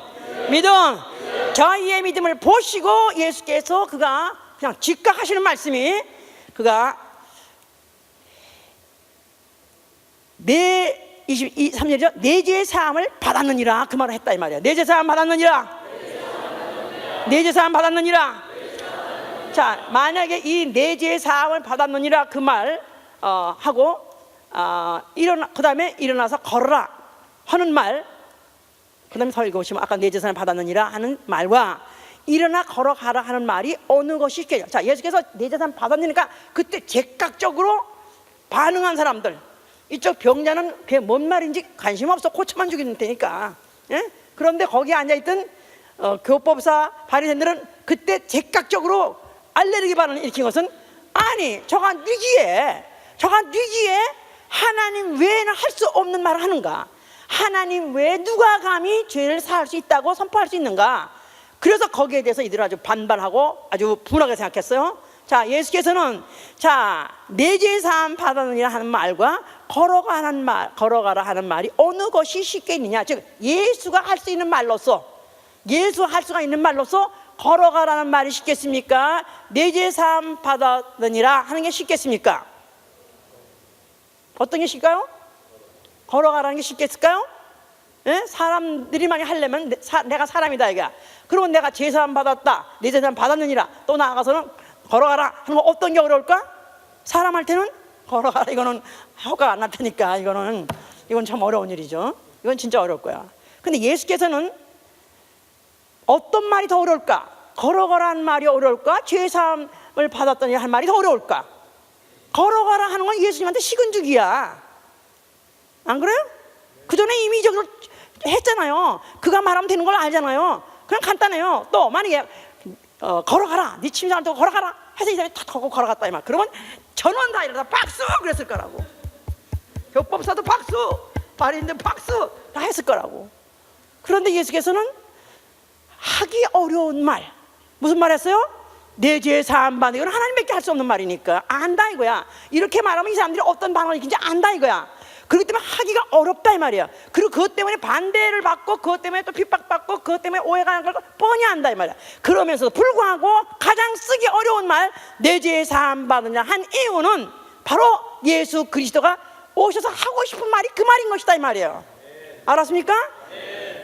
저희의 믿음을 보시고 예수께서 그가 그냥 즉각하시는 말씀이, 그가 23절이죠. 내 죄의 사함을 받았느니라 그 말을 했다 이 말이야. 내 죄 사함 받았느니라. 자, 만약에 이 내 죄의 사함을 받았느니라 그 말 하고 그 다음에 일어나서 걸어라 하는 말, 그 다음에 더 읽어보시면 아까 내 죄 사함을 받았느니라 하는 말과 일어나 걸어가라 하는 말이 어느 것이 있겠냐. 자, 예수께서 내 죄 사함 받았느니까 그때 즉각적으로 반응한 사람들, 이쪽 병자는 그게 뭔 말인지 관심 없어, 고쳐만 죽이는 테니까. 예? 그런데 거기에 앉아있던 교법사 바리새인들은 그때 즉각적으로 알레르기 반응을 일으킨 것은, 아니 저가 뉘기에 하나님 외에는 할 수 없는 말을 하는가? 하나님 외에 누가 감히 죄를 사할 수 있다고 선포할 수 있는가? 그래서 거기에 대해서 이들은 아주 반발하고 아주 분하게 생각했어요. 자, 예수께서는 자, 내 죄 사함 받았느니라 하는 말과 걸어가라 하는 말이 어느 것이 쉽게 있느냐. 즉 예수가 할 수 있는 말로서, 예수가 할 수가 있는 말로서 걸어가라는 말이 쉽겠습니까? 내 죄 사함 받았느니라 하는 게 쉽겠습니까? 어떤 게 쉽을까요? 걸어가라는 게 쉽겠을까요? 예? 사람들이 많이 하려면 내가 사람이다 이거야. 그러면 내가 죄 사함 받았다, 내 죄 사함 받았느니라, 또 나아가서는 걸어가라 하는 거 어떤 게 어려울까? 사람 할 때는 걸어가라 이거는 효과가 안 나타니까 이건 참 어려운 일이죠. 이건 진짜 어려울 거야. 근데 예수께서는 어떤 말이 더 어려울까? 걸어가라는 말이 어려울까? 죄 사함을 받았더니 할 말이 더 어려울까? 걸어가라 하는 건 예수님한테 식은죽이야. 안 그래요? 그 전에 이미 저걸 했잖아요. 그가 말하면 되는 걸 알잖아요. 그냥 간단해요. 또 만약에 걸어가라, 네 침상을 두고 걸어가라 해서 이 사람이 탁 하고 걸어갔다 이 말. 그러면 전원 다 이러다 박수 그랬을 거라고. 교법사도 박수, 바리새인도 박수 다 했을 거라고. 그런데 예수께서는 하기 어려운 말, 무슨 말 했어요? 내 죄 사함 받는 이건 하나님밖에 할 수 없는 말이니까 안다 이거야. 이렇게 말하면 이 사람들이 어떤 반응을 일으키는지 안다 이거야. 그렇기 때문에 하기가 어렵다 이 말이야. 그리고 그것 때문에 반대를 받고 그것 때문에 또 핍박받고 그것 때문에 오해가 나는 걸 뻔히 안다 이 말이야. 그러면서도 불구하고 가장 쓰기 어려운 말 내 죄 사함 받느냐 한 이유는 바로 예수 그리스도가 오셔서 하고 싶은 말이 그 말인 것이다 이 말이에요. 알았습니까?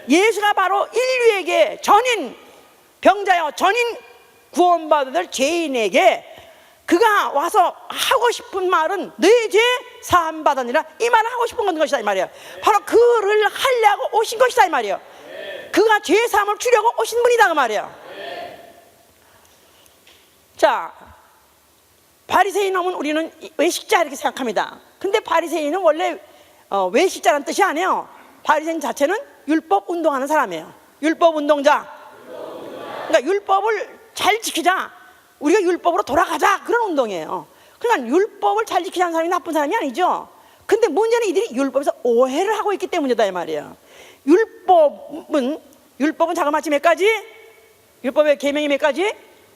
예수가 바로 인류에게 전인 병자여 전인 구원받을 죄인에게 그가 와서 하고 싶은 말은 내 죄 사함 받았느니라 이 말을 하고 싶은 것이다 이 말이에요. 바로 그를 하려고 오신 것이다 이 말이에요. 그가 죄 사함을 주려고 오신 분이다 그 말이에요. 자, 바리새인 하면 우리는 외식자 이렇게 생각합니다. 근데 바리새인은 원래 외식자라는 뜻이 아니에요. 바리새인 자체는 율법 운동하는 사람이에요. 율법 운동자. 그러니까 율법을 잘 지키자, 우리가 율법으로 돌아가자 그런 운동이에요. 그러니까 율법을 잘 지키자는 사람이 나쁜 사람이 아니죠. 근데 문제는 이들이 율법에서 오해를 하고 있기 때문이다 이 말이에요. 율법은 자그마치 몇 가지? 율법의 계명이 몇 가지?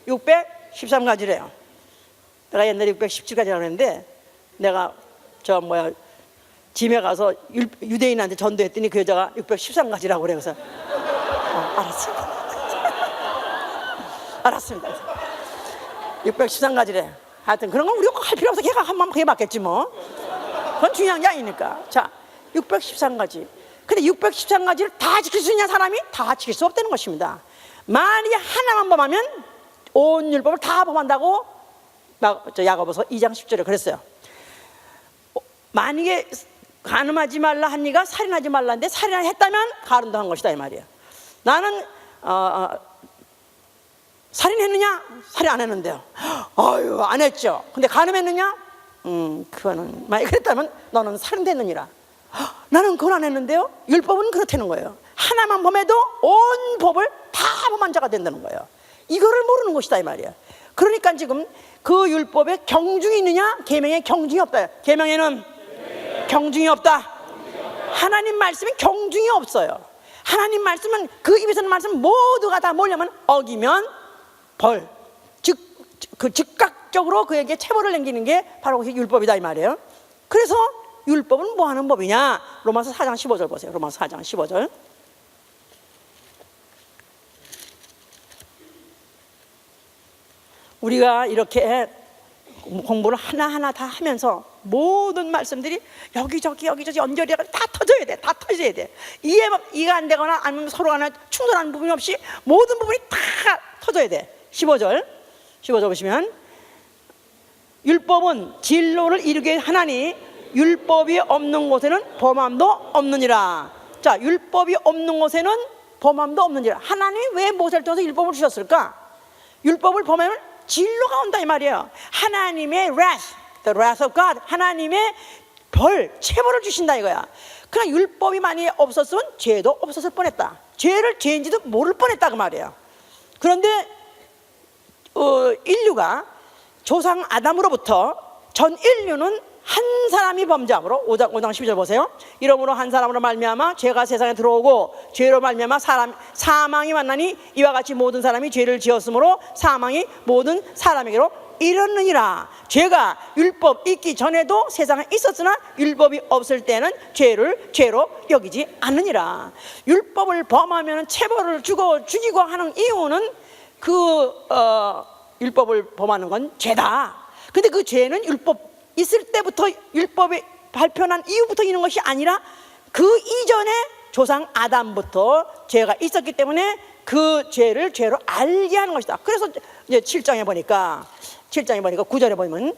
613가지래요. 내가 옛날에 617가지라고 했는데 내가 짐에 가서 유대인한테 전도했더니 그 여자가 613가지라고 그래. 그래서 알았습니다. 알았습니다. 613가지래. 하여튼 그런 건 우리가 꼭 할 필요 없어. 걔가 한 번 해봤겠지 뭐. 그건 중요한 게 아니니까. 자, 613가지. 근데 613가지를 다 지킬 수 있냐 사람이? 다 지킬 수 없다는 것입니다. 만약에 하나만 범하면 온 율법을 다 범한다고 야고보서 2장 10절에 그랬어요. 만약에 간음하지 말라 한 이가 살인하지 말라는데 살인을 했다면 가늠도 한 것이다 이 말이에요. 나는 살인했느냐? 살인 안 했는데요. 아유 안 했죠. 근데 간음했느냐? 그거는 만약 그랬다면 너는 살인됐느니라. 나는 그건 안 했는데요. 율법은 그렇다는 거예요. 하나만 범해도 온 법을 다 범한 자가 된다는 거예요. 이거를 모르는 것이다 이 말이에요. 그러니까 지금 그 율법에 경중이 있느냐? 계명에 경중이 없다. 계명에는 경중이 없다. 하나님 말씀에 경중이 없어요. 하나님 말씀은 그 입에서 하는 말씀 모두가 다 뭐냐면 어기면 벌, 즉각적으로 그에게 체벌을 남기는 게 바로 그것이 율법이다 이 말이에요. 그래서 율법은 뭐 하는 법이냐? 로마서 4장 15절 보세요. 로마서 4장 15절. 우리가 이렇게 공부를 하나하나 다 하면서 모든 말씀들이 여기저기 연결이 다 터져야 돼. 다 터져야 돼. 이해가 안 되거나 아니면 서로 간에 충돌하는 부분이 없이 모든 부분이 다 터져야 돼. 15절 보시면 율법은 진로를 이루게 하나니 율법이 없는 곳에는 범함도 없느니라. 자, 율법이 없는 곳에는 범함도 없느니라. 하나님이 왜 모세를 통해서 율법을 주셨을까? 율법을 범하면 진로가 온다 이 말이에요. 하나님의 wrath, the wrath of God, 하나님의 체벌을 주신다 이거야. 그러나 율법이 만약에 없었으면 죄도 없었을 뻔했다. 죄를 죄인지도 모를 뻔했다 그 말이에요. 그런데 인류가 조상 아담으로부터 전 인류는 한 사람이 범죄함으로 5장 12절 보세요. 이러므로 한 사람으로 말미암아 죄가 세상에 들어오고 죄로 말미암아 사망이 만나니 이와 같이 모든 사람이 죄를 지었으므로 사망이 모든 사람에게로 이르느니라. 죄가 율법 있기 전에도 세상에 있었으나 율법이 없을 때는 죄를 죄로 여기지 않느니라. 율법을 범하면 체벌을 죽이고 하는 이유는 율법을 범하는 건 죄다. 근데 그 죄는 율법 있을 때부터, 율법이 발표한 이후부터 있는 것이 아니라 그 이전에 조상 아담부터 죄가 있었기 때문에 그 죄를 죄로 알게 하는 것이다. 그래서 이제 7장에 보니까 9절에 보면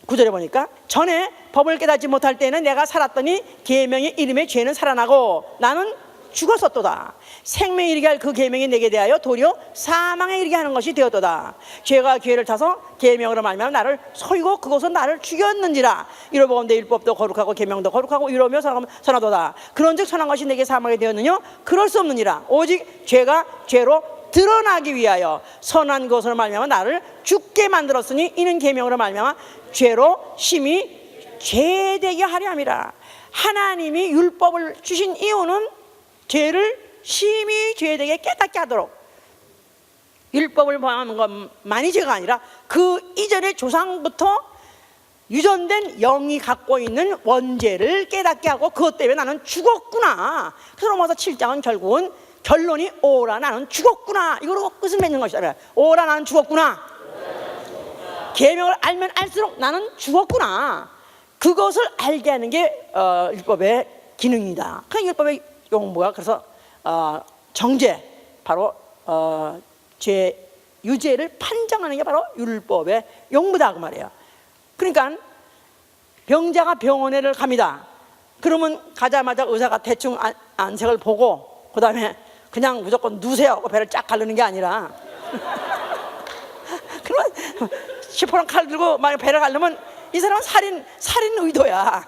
9절에 보니까 전에 법을 깨닫지 못할 때는 내가 살았더니 계명의 이름에 죄는 살아나고 나는 죽었었도다. 생명에 이르게 할 그 계명이 내게 대하여 도리어 사망에 이르게 하는 것이 되었도다. 죄가 기회를 타서 계명으로 말미암아 나를 속이고 그것은 나를 죽였는지라. 이러보건대 율법도 거룩하고 계명도 거룩하고 이러며 선하도다. 그런즉 선한 것이 내게 사망이 되었느냐? 그럴 수 없느니라. 오직 죄가 죄로 드러나기 위하여 선한 것으로 말미암아 나를 죽게 만들었으니 이는 계명으로 말미암아 죄로 심히 죄되게 하려 함이라. 하나님이 율법을 주신 이유는 죄를 심히 죄되게 깨닫게 하도록, 율법을 범하는 것만이 죄가 아니라 그 이전의 조상부터 유전된 영이 갖고 있는 원죄를 깨닫게 하고 그것 때문에 나는 죽었구나. 그래서 로마서 7장은 결국은 결론이 오라 나는 죽었구나 이거로 끝을 맺는 것이다. 오라 나는 죽었구나. 계명을 알면 알수록 나는 죽었구나. 그것을 알게 하는 게 율법의 기능이다. 그 율법의 용무가 그래서 정죄, 바로 유죄를 판정하는 게 바로 율법의 용무다 그 말이에요. 그러니까 병자가 병원에를 갑니다. 그러면 가자마자 의사가 대충 안색을 보고 그 다음에 그냥 무조건 누세요 하고 배를 쫙 가르는 게 아니라 그러면 시퍼런 칼 들고 만약 배를 가르면 이 사람은 살인 의도야.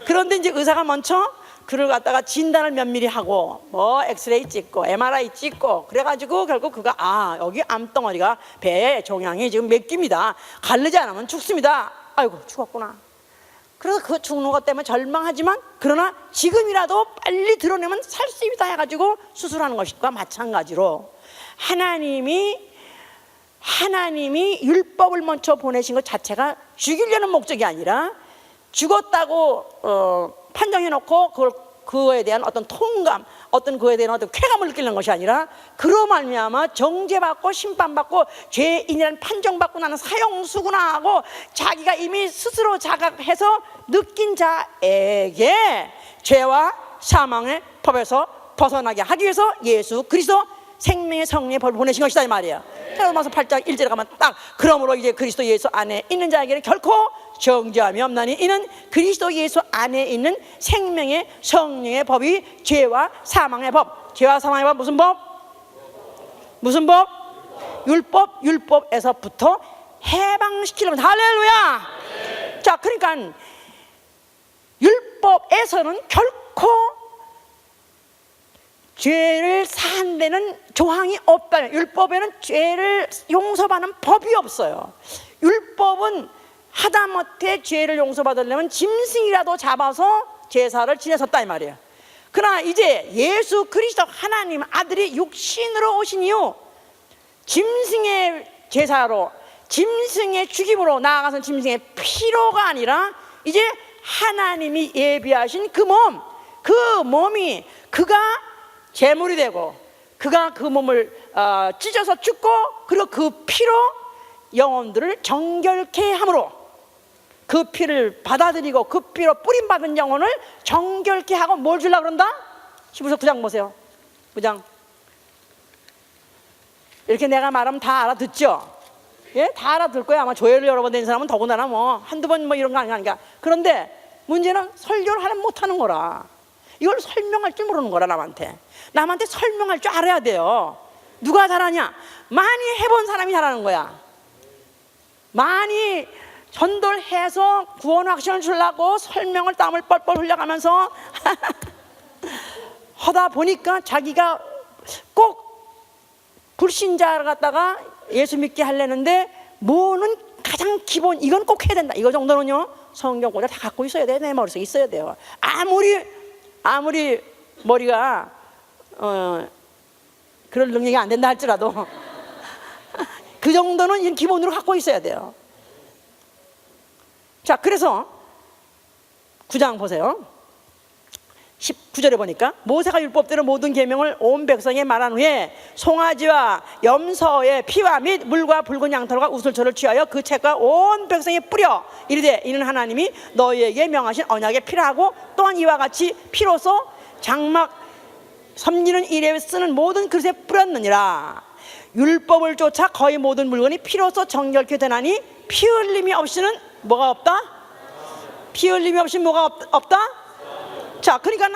그런데 이제 의사가 먼저 그를 갖다가 진단을 면밀히 하고 뭐 엑스레이 찍고 MRI 찍고 그래가지고 결국 그가 여기 암덩어리가 배에 종양이 지금 몇 개입니다. 가르지 않으면 죽습니다. 아이고 죽었구나. 그래서 그 죽는 것 때문에 절망하지만 그러나 지금이라도 빨리 드러내면 살 수 있다 해가지고 수술하는 것과 마찬가지로 하나님이 율법을 먼저 보내신 것 자체가 죽이려는 목적이 아니라 죽었다고 판정해놓고 그거에 대한 어떤 통감, 그거에 대한 어떤 쾌감을 느끼는 것이 아니라 그로 말미암아 정죄받고 심판받고 죄인이라는 판정받고 나는 사형수구나 하고 자기가 이미 스스로 자각해서 느낀 자에게 죄와 사망의 법에서 벗어나게 하기 위해서 예수 그리스도 생명의 성령의 법을 보내신 것이다 이 말이에요. 로마서 8장 1절에 가면 딱 그러므로 이제 그리스도 예수 안에 있는 자에게는 결코 정죄함이 없나니 이는 그리스도 예수 안에 있는 생명의 성령의 법이 죄와 사망의 법. 죄와 사망의 법 무슨 법? 무슨 법? 율법에서부터 해방시키려면 할렐루야. 자, 그러니까 율법에서는 결코 죄를 사한다는 조항이 없다. 율법에는 죄를 용서받는 법이 없어요. 율법은 하다못해 죄를 용서받으려면 짐승이라도 잡아서 제사를 지냈었다 이 말이에요. 그러나 이제 예수 그리스도 하나님 아들이 육신으로 오신 이후 짐승의 제사로, 짐승의 죽임으로 나아가서 짐승의 피로가 아니라 이제 하나님이 예비하신 그 몸이 그가 제물이 되고 그가 그 몸을 찢어서 죽고 그리고 그 피로 영혼들을 정결케 함으로 그 피를 받아들이고 그 피로 뿌림받은 영혼을 정결케 하고 뭘 주려고 그런다? 히브리서 9장 보세요. 9장 이렇게 내가 말하면 다 알아듣죠? 예? 다 알아들 거예요. 아마 조회를 여러 번 된 사람은 더군다나 한두 번 이런 거 아니야. 그런데 문제는 설교를 하면 못하는 거라. 이걸 설명할 줄 모르는 거라. 남한테 설명할 줄 알아야 돼요. 누가 잘하냐? 많이 해본 사람이 잘하는 거야. 많이 전도해서 구원 확신을 주려고 설명을 땀을 뻘뻘 흘려가면서 하다 보니까 자기가 꼭 불신자를 갖다가 예수 믿게 하려는데 뭐는 가장 기본, 이건 꼭 해야 된다, 이거 정도는요 성경 꽂아 다 갖고 있어야 돼. 내 머릿속에 있어야 돼요. 아무리 머리가 그럴 능력이 안 된다 할지라도 그 정도는 기본으로 갖고 있어야 돼요. 자, 그래서 9장 보세요. 19절에 보니까 모세가 율법대로 모든 계명을 온 백성에 말한 후에 송아지와 염소의 피와 및 물과 붉은 양털과 우슬초를 취하여 그 책과 온 백성에 뿌려 이르되 이는 하나님이 너희에게 명하신 언약의 피라 하고 또한 이와 같이 피로써 장막 섬기는 일에 쓰는 모든 그릇에 뿌렸느니라. 율법을 쫓아 거의 모든 물건이 피로써 정결케 되나니 피 흘림이 없이는 뭐가 없다? 피 흘림이 없이 뭐가 없다? 자, 그러니까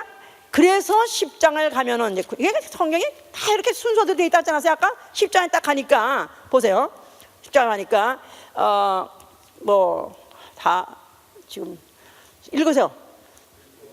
그래서 10장을 가면은 이제 성경이 다 이렇게 순서대로 되어 있지 않았어요? 아까 10장에 딱 가니까 보세요. 10장 가니까 뭐 다 지금 읽으세요.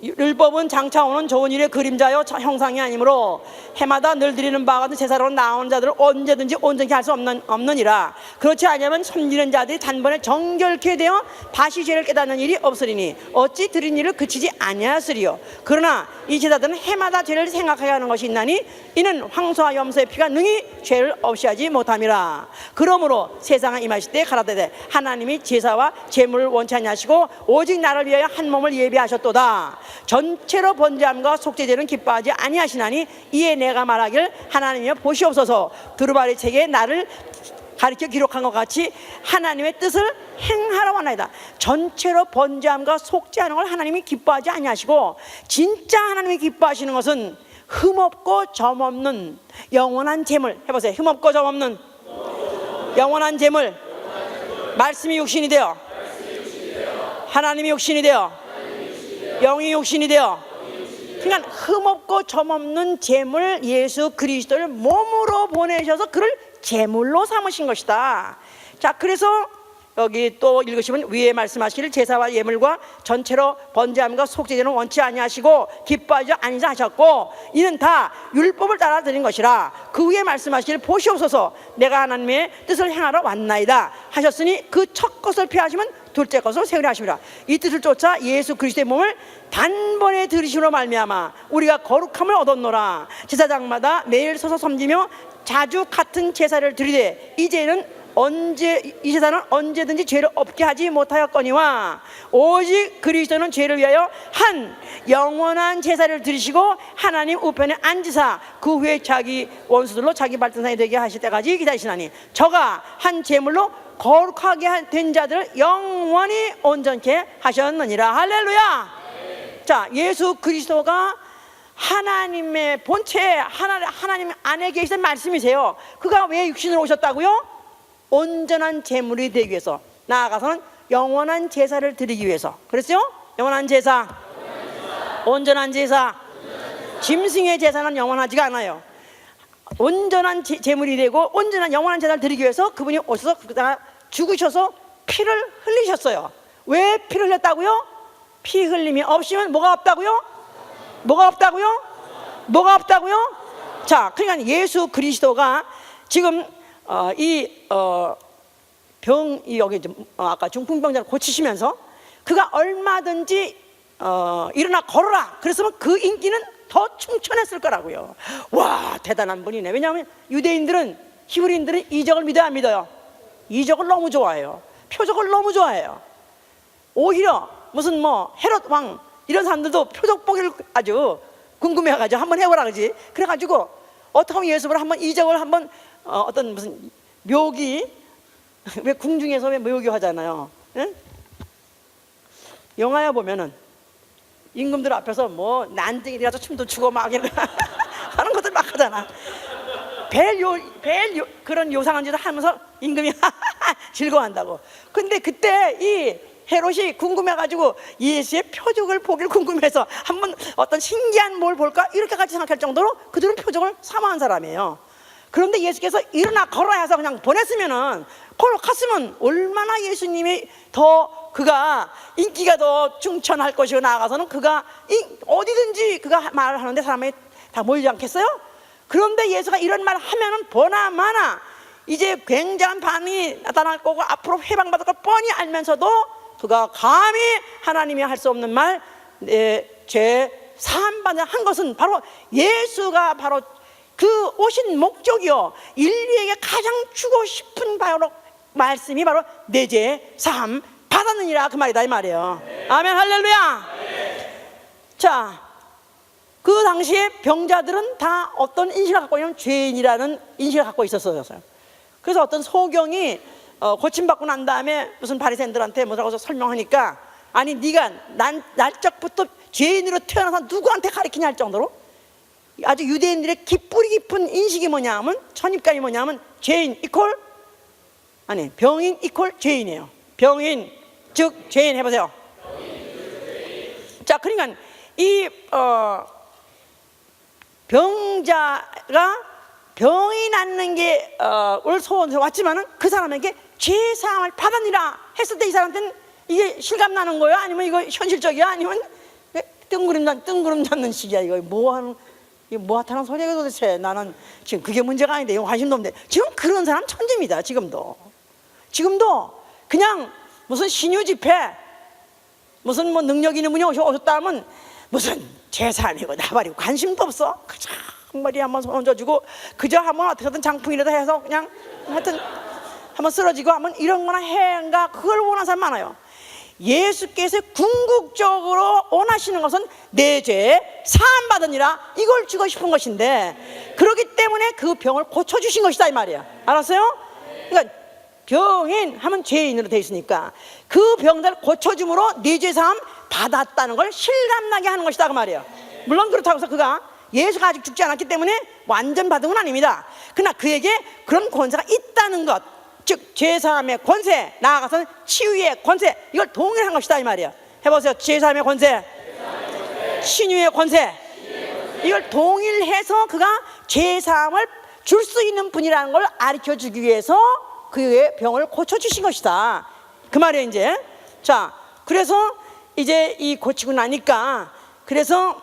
율법은 장차 오는 좋은 일의 그림자요 형상이 아니므로 해마다 늘 드리는 바와 같은 제사로 나오는 자들을 언제든지 온전히 할 수 없느니라. 그렇지 않으면 섬기는 자들이 단번에 정결케 되어 다시 죄를 깨닫는 일이 없으리니 어찌 드린 일을 그치지 아니하으리요. 그러나 이 제사들은 해마다 죄를 생각하게 하는 것이 있나니 이는 황소와 염소의 피가 능히 죄를 없이 하지 못함이라. 그러므로 세상에 임하실 때 가라사대 하나님이 제사와 제물을 원치 아니하시고 오직 나를 위하여 한 몸을 예비하셨도다. 전체로 번제함과 속죄제는 기뻐하지 아니하시나니 이에 내가 말하길 하나님이여 보시옵소서. 두루마리 책에 나를 가르쳐 기록한 것 같이 하나님의 뜻을 행하라 하나이다. 전체로 번제함과 속죄하는 걸 하나님이 기뻐하지 아니하시고 진짜 하나님이 기뻐하시는 것은 흠없고 점없는 영원한 제물. 해보세요. 흠없고 점없는 영원한 제물. 말씀이 육신이 되어 하나님이 육신이 되어 영이 육신이 되어, 그러니까 흠없고 점없는 제물 예수 그리스도를 몸으로 보내셔서 그를 제물로 삼으신 것이다. 자, 그래서 여기 또 읽으시면 위에 말씀하시기를 제사와 예물과 전체로 번제함과 속죄제는 원치 아니하시고 기뻐하지 아니하셨고 이는 다 율법을 따라 드린 것이라. 그 위에 말씀하시기를 보시옵소서 내가 하나님의 뜻을 행하러 왔나이다 하셨으니 그 첫 것을 피하시면 둘째 것으로 세우려 하십니다. 이 뜻을 쫓아 예수 그리스도의 몸을 단번에 들이심으로 말미암아 우리가 거룩함을 얻었노라. 제사장마다 매일 서서 섬기며 자주 같은 제사를 드리되 이제는 이 제사는 언제든지 죄를 없게 하지 못하였거니와 오직 그리스도는 죄를 위하여 한 영원한 제사를 드리시고 하나님 우편에 앉으사 그 후에 자기 원수들로 자기 발등상이 되게 하실 때까지 기다리시나니 저가 한 제물로 거룩하게 된 자들을 영원히 온전케 하셨느니라. 할렐루야. 자, 예수 그리스도가 하나님의 본체, 하나님 안에 계신 말씀이세요. 그가 왜 육신으로 오셨다고요? 온전한 제물이 되기 위해서, 나아가서는 영원한 제사를 드리기 위해서. 그랬어요? 영원한 제사, 온전한 제사. 짐승의 제사는 영원하지가 않아요. 온전한 제물이 되고 온전한 영원한 제사를 드리기 위해서 그분이 오셔서 그다가 죽으셔서 피를 흘리셨어요. 왜 피를 흘렸다고요? 피 흘림이 없으면 뭐가 없다고요? 뭐가 없다고요? 뭐가 없다고요? 자, 그러니까 예수 그리스도가 지금 여기 아까 중풍병자를 고치시면서 그가 얼마든지 일어나 걸어라 그랬으면 그 인기는 더 충천했을 거라고요. 와, 대단한 분이네. 왜냐하면 유대인들은, 히브리인들은 이적을 믿어야 안 믿어요? 이적을 너무 좋아해요. 표적을 너무 좋아해요. 오히려 무슨 뭐 헤롯 왕 이런 사람들도 표적 보기를 아주 궁금해가지고 한번 해보라 그러지. 그래가지고 어떻게 하면 예수를 한번 이적을 한번 어떤 무슨 묘기, 왜 궁중에서 왜 묘기 하잖아요. 응? 영화에 보면은 임금들 앞에서 뭐 난쟁이 가서 춤도 추고 막 이런 하는 것들 막 하잖아. 그런 요상한 짓을 하면서 임금이 즐거워한다고. 근데 그때 이 헤롯이 궁금해가지고 예수의 표적을 보기를 궁금해서 한번 어떤 신기한 뭘 볼까 이렇게까지 생각할 정도로 그들은 표적을 사모한 사람이에요. 그런데 예수께서 일어나 걸어야 해서 그냥 보냈으면은, 걸어갔으면 얼마나 예수님이 더 그가 인기가 더 충천할 것이고, 나아가서는 그가 어디든지 그가 말을 하는데 사람이 다 모이지 않겠어요? 그런데 예수가 이런 말 하면은 보나마나 이제 굉장한 반응이 나타날 거고 앞으로 해방받을 걸 뻔히 알면서도 그가 감히 하나님이 할 수 없는 말, 죄 사함받아 한 것은 바로 예수가 바로 그 오신 목적이요, 인류에게 가장 주고 싶은 바로 말씀이 바로 내 죄 사함 받았느니라, 그 말이다 이 말이에요. 아멘, 할렐루야. 자, 그 당시에 병자들은 다 어떤 인식을 갖고 있냐면 죄인이라는 인식을 갖고 있었어요. 그래서 어떤 소경이 고침받고 난 다음에 무슨 바리새인들한테 뭐라고 설명하니까, 아니 네가 날적부터 죄인으로 태어나서 누구한테 가르치냐 할 정도로 아주 유대인들의 뿌리 깊은 인식이 뭐냐면, 선입관이 뭐냐면 죄인 이퀄, 아니 병인 이퀄 죄인이에요. 병인 즉 죄인 해보세요. 자, 그러니까 이 병자가 병이 낫는 게 소원해서 왔지만은 그 사람에게 죄 사함을 받았니라 했을 때 이 사람한테는 이게 실감 나는 거예요? 아니면 이거 현실적이야? 아니면 뜬구름 잡는 식이야? 이거 뭐 하는 소리야 도대체? 나는 지금 그게 문제가 아닌데, 이거 관심도 없는데. 지금 그런 사람 천재입니다. 지금도 그냥 무슨 신유 집회, 무슨 뭐 능력 있는 분이 오셨다 하면 무슨 재산이고 나발이고 관심도 없어. 그저 한 머리 한번 손 얹어주고 그저 한번 어떻게든 장풍이라도 해서 그냥 하여튼 한번 쓰러지고 하면 이런 거나 해가, 그걸 원하는 사람 많아요. 예수께서 궁극적으로 원하시는 것은 내 죄 사함 받으니라, 이걸 주고 싶은 것인데, 그렇기 때문에 그 병을 고쳐주신 것이다 이 말이야. 알았어요? 그러니까 병인 하면 죄인으로 돼 있으니까 그 병자를 고쳐줌으로 네 죄 사함 받았다는 걸 실감나게 하는 것이다 그 말이에요. 물론 그렇다고 해서 그가 예수가 아직 죽지 않았기 때문에 완전 받은 건 아닙니다. 그러나 그에게 그런 권세가 있다는 것, 즉 죄사함의 권세, 나아가서는 치유의 권세, 이걸 동일한 것이다 이 말이야. 해보세요. 죄사함의 권세, 치유의 권세, 이걸 동일해서 그가 죄사함을 줄 수 있는 분이라는 걸 가르쳐주기 위해서 그의 병을 고쳐주신 것이다 그 말이에요 이제. 자, 그래서 이제 이 고치고 나니까, 그래서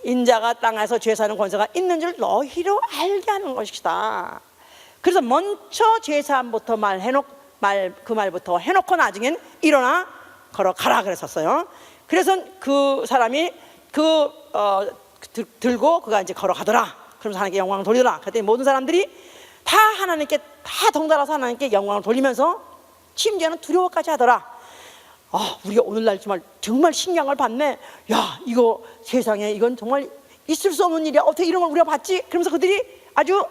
인자가 땅에서 죄 사는 권세가 있는 줄 너희로 알게 하는 것이다. 그래서 먼저 죄사함부터 그 말부터 해놓고 나중엔 일어나 걸어가라 그랬었어요. 그래서 그 사람이 들고 그가 이제 걸어가더라. 그러면서 하나님께 영광을 돌리더라. 그랬더니 모든 사람들이 다 하나님께 다 덩달아서 하나님께 영광을 돌리면서 심지어는 두려워까지 하더라. 우리가 오늘날 정말 신기한 걸 봤네. 야, 이거 세상에 이건 정말 있을 수 없는 일이야. 어떻게 이런 걸 우리가 봤지? 그러면서 그들이 아주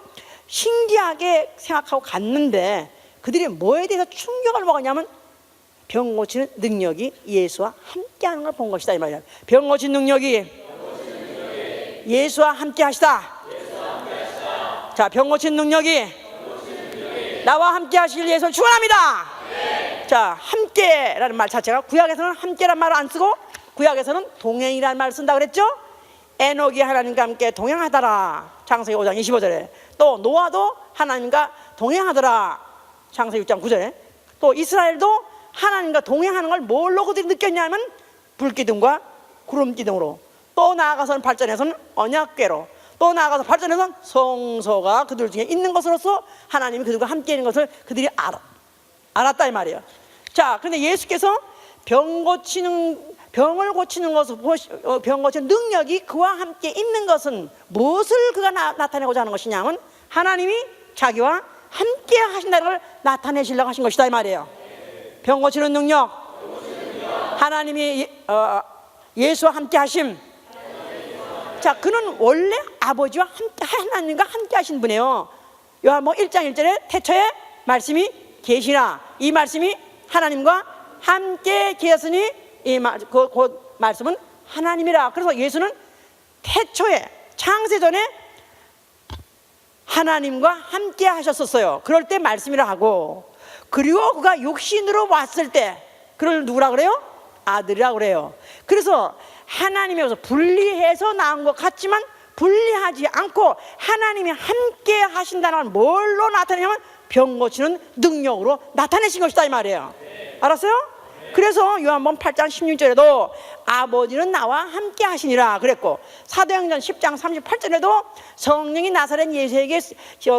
신기하게 생각하고 갔는데, 그들이 뭐에 대해서 충격을 먹었냐면 병 고치는 능력이 예수와 함께하는 걸 본 것이다 이 말이야. 병 고치는 능력이 예수와 함께 하시다. 자, 병 고치는 능력이 나와 함께 하실 예수를 축원합니다. 자, 함께라는 말 자체가 구약에서는 함께란 말을 안 쓰고 구약에서는 동행이라는 말을 쓴다 그랬죠. 에녹이 하나님과 함께 동행하더라, 창세기 5장 25절에. 또 노아도 하나님과 동행하더라, 창세기 6장 9절에. 또 이스라엘도 하나님과 동행하는 걸 뭘로 그들이 느꼈냐면 불기둥과 구름기둥으로. 또 나아가서는 발전해서는 언약궤로, 또 나아가서 발전해서는 성소가 그들 중에 있는 것으로서 하나님이 그들과 함께 있는 것을 그들이 알았다 이 말이에요. 자, 그런데 예수께서 병을 고치는 것을, 병 고치는 능력이 그와 함께 있는 것은 무엇을 그가 나타내고자 하는 것이냐면 하나님이 자기와 함께 하신다는 걸 나타내시려고 하신 것이다 이 말이에요. 병 고치는 능력, 하나님이 예수와 함께 하심. 자, 그는 원래 아버지와 함께, 하나님과 함께 하신 분이에요. 요한복음 1장 1절에 태초에 말씀이 계시라, 이 말씀이 하나님과 함께 계셨으니 그 말씀은 하나님이라. 그래서 예수는 태초에 창세전에 하나님과 함께 하셨었어요. 그럴 때 말씀이라 하고, 그리고 그가 육신으로 왔을 때 그걸 누구라 그래요? 아들이라 그래요. 그래서 하나님에서 분리해서 나온 것 같지만 분리하지 않고 하나님이 함께 하신다는 걸 뭘로 나타내냐면 병 고치는 능력으로 나타내신 것이다 이 말이에요. 알았어요? 그래서 요한복음 8장 16절에도 아버지는 나와 함께 하시니라 그랬고, 사도행전 10장 38절에도 성령이 나사렛 예수에게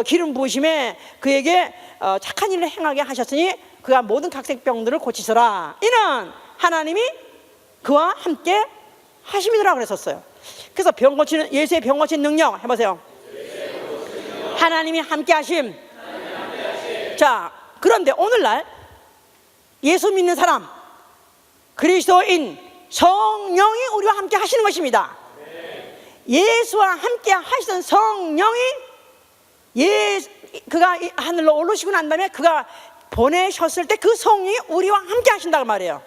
기름 부으심에 그에게 착한 일을 행하게 하셨으니 그가 모든 각색병들을 고치서라. 이는 하나님이 그와 함께 하심이더라 그랬었어요. 그래서 병 고치는, 예수의 병 고치는 능력 해보세요. 하나님이 함께 하심. 자, 그런데 오늘날 예수 믿는 사람, 그리스도인, 성령이 우리와 함께 하시는 것입니다. 예수와 함께 하시던 성령이 그가 하늘로 올라오시고 난 다음에 그가 보내셨을 때 그 성령이 우리와 함께 하신다고 말이에요.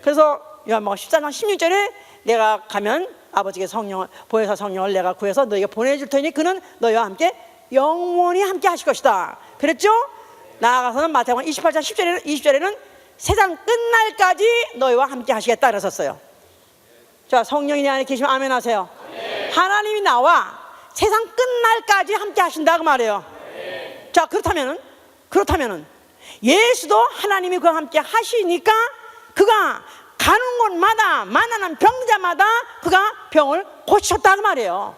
그래서 요한복음 14장 16절에 내가 가면 아버지께 성령을, 보혜사 성령을 내가 구해서 너에게 보내줄 테니 그는 너희와 함께 영원히 함께 하실 것이다 그랬죠? 나아가서는 마태복음 28장 20절에는 세상 끝날까지 너희와 함께 하시겠다 그랬었어요. 자, 성령이 내 안에 계시면 아멘 하세요. 하나님이 나와 세상 끝날까지 함께 하신다 그 말이에요. 자, 그렇다면은 예수도 하나님이 그와 함께 하시니까 그가 가는 곳마다 만나는 병자마다 그가 병을 고치셨다 그 말이에요.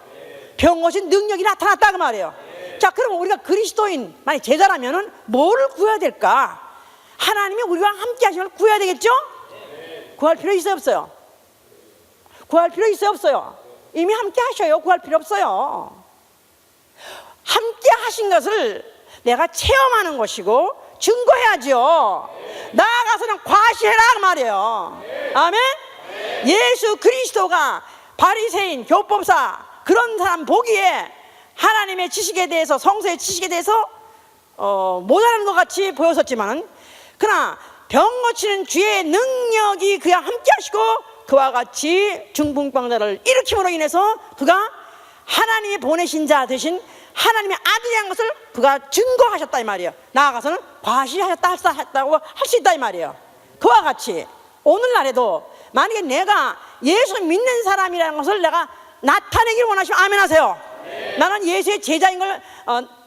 병 고친 능력이 나타났다 그 말이에요. 자, 그러면 우리가 그리스도인, 만약 제자라면은 뭐를 구해야 될까? 하나님이 우리와 함께 하시는 걸 구해야 되겠죠? 구할 필요 있어요, 없어요? 구할 필요 있어요, 없어요? 이미 함께 하셔요. 구할 필요 없어요. 함께 하신 것을 내가 체험하는 것이고 증거해야죠. 나아가서는 과시해라 그 말이에요. 아멘? 예수 그리스도가 바리새인, 교법사 그런 사람 보기에 하나님의 지식에 대해서, 성서의 지식에 대해서 모자라는 것 같이 보였었지만은, 그러나 병 고치는 주의 능력이 그와 함께 하시고 그와 같이 중풍병자를 일으킴으로 인해서 그가 하나님이 보내신 자 대신 하나님의 아들이라는 것을 그가 증거하셨다 이 말이에요. 나아가서는 과시하셨다고 할 수 있다 이 말이에요. 그와 같이 오늘날에도 만약에 내가 예수 믿는 사람이라는 것을 내가 나타내기를 원하시면 아멘 하세요. 나는 예수의 제자인 걸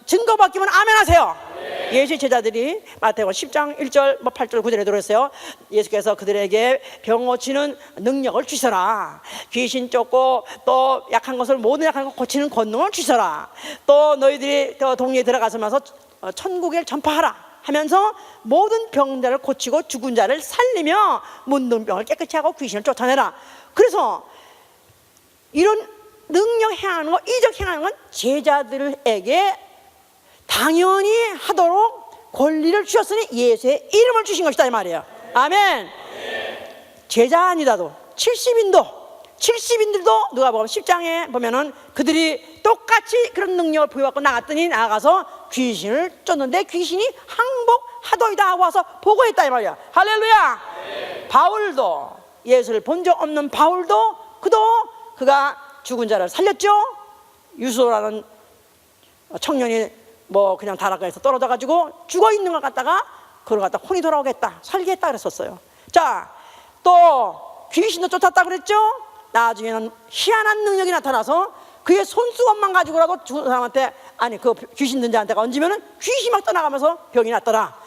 증거받기만 아멘 하세요. 예수의 제자들이 마태복음 10장 1절 8절 9절에 들었어요. 예수께서 그들에게 병 고치는 능력을 주셔라. 귀신 쫓고 또 약한 것을, 모든 약한 것 고치는 권능을 주셔라. 또 너희들이 동리에 들어가서면서 천국을 전파하라 하면서 모든 병자를 고치고 죽은 자를 살리며 문둥 병을 깨끗이 하고 귀신을 쫓아내라. 그래서 이런 능력 행하는 거, 이적 행하는 건 제자들에게 당연히 하도록 권리를 주셨으니 예수의 이름을 주신 것이다 이 말이에요. 아멘. 제자 아니다도 70인들도 누가복음 10장에 보면은 그들이 똑같이 그런 능력을 부여받고 나갔더니 나가서 귀신을 쫓는데 귀신이 항복하도이다 하고 와서 보고했다 이 말이야. 할렐루야. 바울도, 예수를 본 적 없는 바울도 그가 죽은 자를 살렸죠. 유소라는 청년이 그냥 다락가에서 떨어져 가지고 죽어 있는 걸 갖다가 그걸 갖다 혼이 돌아오겠다, 살게 했다 그랬었어요. 자, 또 귀신도 쫓았다 그랬죠. 나중에는 희한한 능력이 나타나서 그의 손수건만 가지고라도 죽은 사람한테, 아니 그 귀신 든 자한테 얹으면은 귀신이 막 떠나가면서 병이 났더라.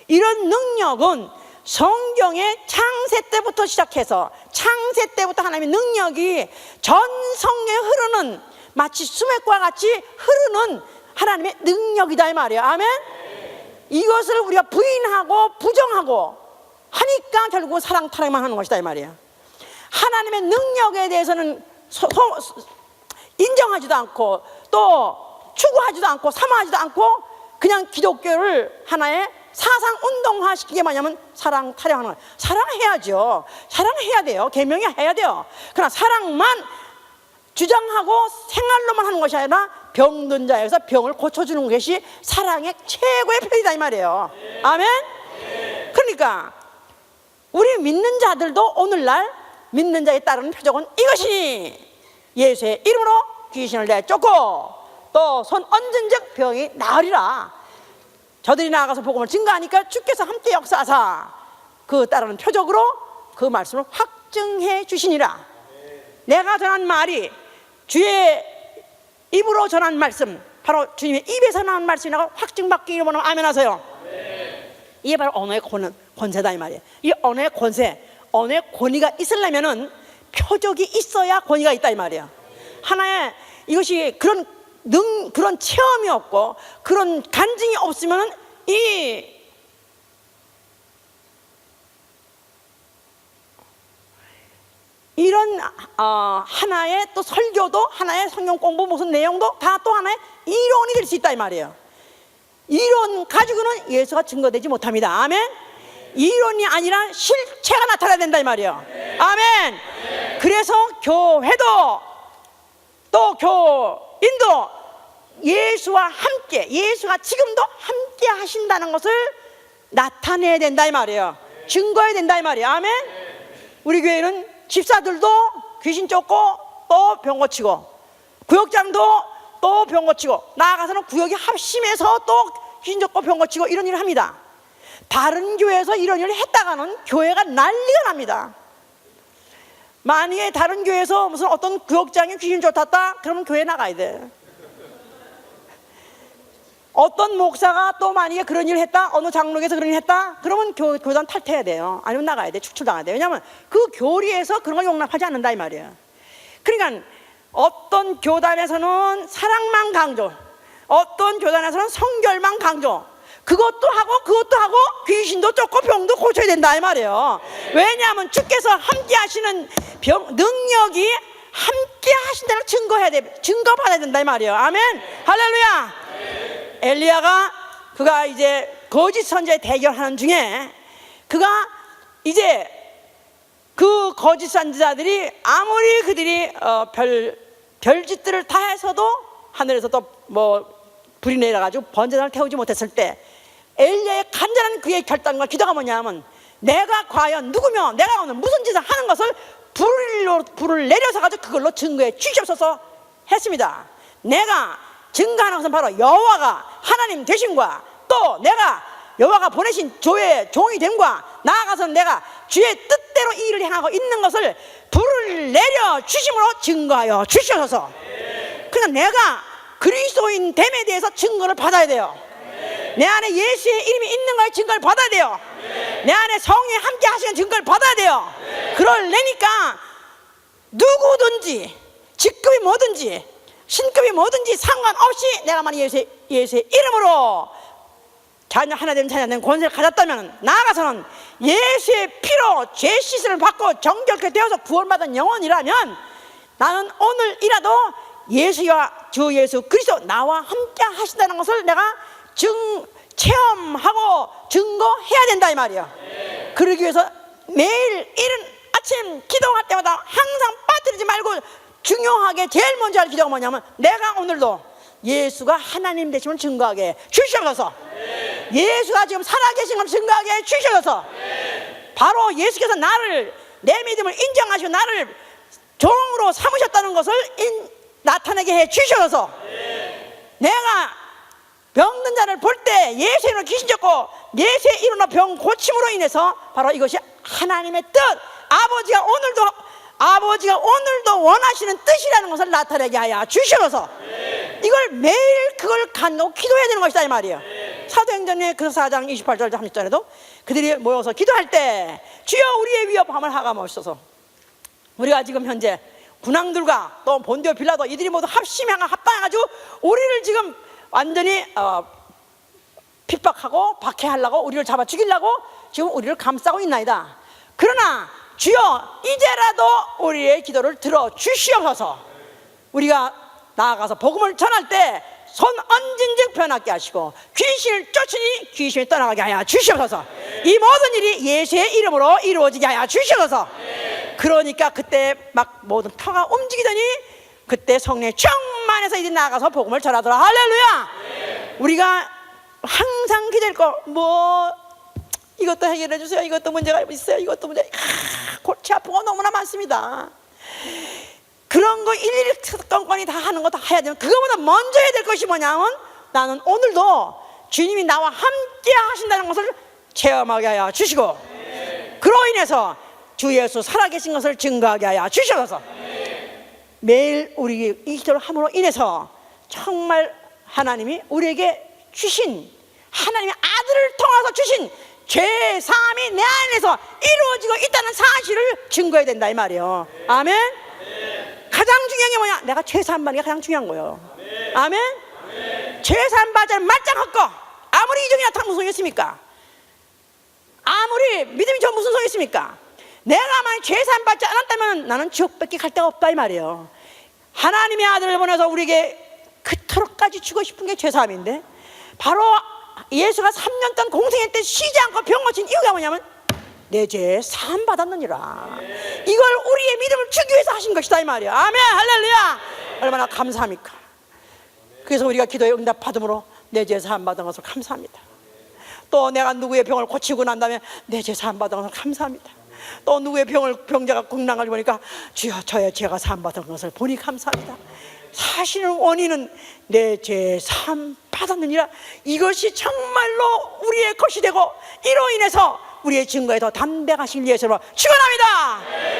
이런 능력은 성경의 창세 때부터 시작해서 창세 때부터 하나님의 능력이 전 성경에 흐르는, 마치 수맥과 같이 흐르는 하나님의 능력이다 이 말이에요. 아멘. 이것을 우리가 부인하고 부정하고 하니까 결국은 사랑 타락만 하는 것이다 이 말이에요. 하나님의 능력에 대해서는 인정하지도 않고 또 추구하지도 않고 사모하지도 않고 그냥 기독교를 하나의 사상 운동화 시키게 뭐냐면 사랑 타령하는 거예요. 사랑해야죠. 사랑해야 돼요. 계명해야 돼요. 그러나 사랑만 주장하고 생활로만 하는 것이 아니라 병든 자에서 병을 고쳐주는 것이 사랑의 최고의 표현이다 이 말이에요. 아멘. 그러니까 우리 믿는 자들도 오늘날 믿는 자에 따르는 표적은 이것이니 예수의 이름으로 귀신을 내쫓고 또 손 얹은 즉 병이 나으리라. 저들이 나아가서 복음을 증거하니까 주께서 함께 역사하사 그 따르는 표적으로 그 말씀을 확증해 주시니라. 내가 전한 말이 주의 입으로 전한 말씀, 바로 주님의 입에서 나온 말씀이라고 확증받기 원하면 아멘 하세요. 이게 바로 언어의 권세다 이 말이에요. 이 언어의 권세, 언어의 권위가 있으려면은 표적이 있어야 권위가 있다 이 말이에요. 하나의 이것이 그런 체험이 없고 그런 간증이 없으면은 이런 하나의 또 설교도 하나의 성경 공부 무슨 내용도 다 또 하나의 이론이 될 수 있다 이 말이에요. 이론 가지고는 예수가 증거되지 못합니다. 아멘. 이론이 아니라 실체가 나타나야 된다 이 말이에요. 아멘. 그래서 교회도 또 교인도 예수와 함께, 예수가 지금도 함께 하신다는 것을 나타내야 된다 이 말이에요. 증거해야 된다 이 말이에요. 아멘. 우리 교회는 집사들도 귀신 쫓고 또 병 고치고, 구역장도 또 병 고치고, 나아가서는 구역이 합심해서 또 귀신 쫓고 병 고치고 이런 일을 합니다. 다른 교회에서 이런 일을 했다가는 교회가 난리가 납니다. 만약에 다른 교회에서 무슨 어떤 구역장이 귀신 쫓았다 그러면 교회 나가야 돼. 어떤 목사가 또 만약에 그런 일을 했다, 어느 장로에서 그런 일을 했다 그러면 교단 탈퇴해야 돼요. 아니면 나가야 돼. 축출당해야 돼요. 왜냐하면 그 교리에서 그런 걸 용납하지 않는다 이 말이에요. 그러니까 어떤 교단에서는 사랑만 강조, 어떤 교단에서는 성결만 강조, 그것도 하고 귀신도 쫓고 병도 고쳐야 된다 이 말이에요. 왜냐하면 주께서 함께 하시는 능력이 함께 하신다는 증거해야 돼. 증거받아야 된다 이 말이에요. 아멘. 할렐루야. 엘리야가 그가 이제 거짓 선지자 대결하는 중에 그가 이제 그 거짓 선지자들이 아무리 그들이 별짓들을 다 해서도 하늘에서 또 뭐 불이 내려가지고 번제단을 태우지 못했을 때 엘리야의 간절한 그의 결단과 기도가 뭐냐면, 내가 과연 누구며 내가 오늘 무슨 짓을 하는 것을 불을 내려서 가지고 그걸로 증거해 주시옵소서 했습니다. 내가 증거하는 것은 바로 여호와가 하나님 되심과 또 내가 여호와가 보내신 주의 종이 됨과 나아가서는 내가 주의 뜻대로 이 일을 행하고 있는 것을 불을 내려 주심으로 증거하여 주시옵소서. 그러니까 내가 그리스도인 됨에 대해서 증거를 받아야 돼요. 내 안에 예수의 이름이 있는 거에 증거를 받아야 돼요. 내 안에 성령이 함께 하시는 증거를 받아야 돼요. 그러려니까 누구든지 직급이 뭐든지 신급이 뭐든지 상관없이 내가 만약 예수의 이름으로 자녀 하나 되는 자녀 되는 권세를 가졌다면, 나아가서는 예수의 피로 죄 씻음을 받고 정결케 되어서 구원받은 영혼이라면 나는 오늘이라도 예수와 주 예수 그리스도 나와 함께 하신다는 것을 내가 체험하고 증거해야 된다 이 말이에요. 그러기 위해서 매일 이른 아침 기도할 때마다 항상 빠뜨리지 말고 중요하게 제일 먼저 할 기도가 뭐냐면, 내가 오늘도 예수가 하나님 되심을 증거하게 주시옵소서. 예수가 지금 살아계신 걸 증거하게 주시옵소서. 바로 예수께서 나를, 내 믿음을 인정하시고 나를 종으로 삼으셨다는 것을 나타내게 해 주시옵소서. 내가 병든 자를 볼 때 예수의 이름으로 귀신 쫓고 예수의 이름으로 병 고침으로 인해서 바로 이것이 하나님의 뜻, 아버지가 오늘도 원하시는 뜻이라는 것을 나타내게 하여 주시옵소서. 이걸 매일 그걸 간고 기도해야 되는 것이다 이 말이에요. 사도행전의 그 4장 28절 30절에도 그들이 모여서 기도할 때 주여 우리의 위협함을 하감하옵소서. 우리가 지금 현재 군왕들과 또 본디오 빌라도 이들이 모두 합당해가지고 우리를 지금 완전히 핍박하고 박해하려고, 우리를 잡아 죽이려고 지금 우리를 감싸고 있나이다. 그러나 주여 이제라도 우리의 기도를 들어 주시옵소서. 우리가 나아가서 복음을 전할 때 손 얹은즉 변하게 하시고 귀신을 쫓으니 귀신이 떠나가게 하여 주시옵소서. 이 모든 일이 예수의 이름으로 이루어지게 하여 주시옵소서. 그러니까 그때 막 모든 터가 움직이더니 그때 성령의 충만해서 이제 나가서 복음을 전하더라. 할렐루야. 우리가 항상 기댈 거 이것도 해결해 주세요, 이것도 문제가 있어요, 이것도 문제, 골치 아픈 거 너무나 많습니다. 그런 거 일일이 건건히 다 하는 거 다 해야 되면, 그거보다 먼저 해야 될 것이 뭐냐면, 나는 오늘도 주님이 나와 함께 하신다는 것을 체험하게 하여 주시고 그로 인해서 주 예수 살아계신 것을 증거하게 하여 주셔서 매일 우리 이 기도를 함으로 인해서 정말 하나님이 우리에게 주신, 하나님의 아들을 통해서 주신 죄사함이 내 안에서 이루어지고 있다는 사실을 증거해야 된다 이 말이에요. 아멘. 가장 중요한 게 뭐냐? 내가 죄사함 받는 게 가장 중요한 거예요. 아멘. 죄사함 받자는 말짱 헛거. 아무리 이정이 나타나면 무슨 소용이 있습니까? 아무리 믿음이 저 무슨 소용이 있습니까? 내가 만약 죄사함 받지 않았다면 나는 지옥밖에 갈 데가 없다 이 말이에요. 하나님의 아들을 보내서 우리에게 그토록까지 주고 싶은 게 죄사함인데, 바로 예수가 3년 동안 공생애 때 쉬지 않고 병 고친 이유가 뭐냐면 내 죄 사함 받았느니라. 이걸 우리의 믿음을 주기 위해서 하신 것이다 이 말이야. 아멘. 할렐루야. 얼마나 감사합니까? 그래서 우리가 기도에 응답받음으로 내 죄 사함 받은 것을 감사합니다. 또 내가 누구의 병을 고치고 난 다음에 내 죄 사함 받은 것을 감사합니다. 또 누구의 병자가 궁랑을 보니까 주여 저의 죄가 사함 받은 것을 보니 감사합니다. 사실은 원인은 내 죄 사함 받았느니라. 이것이 정말로 우리의 것이 되고 이로 인해서 우리의 증거에 더 담대하신 예수로 축원합니다.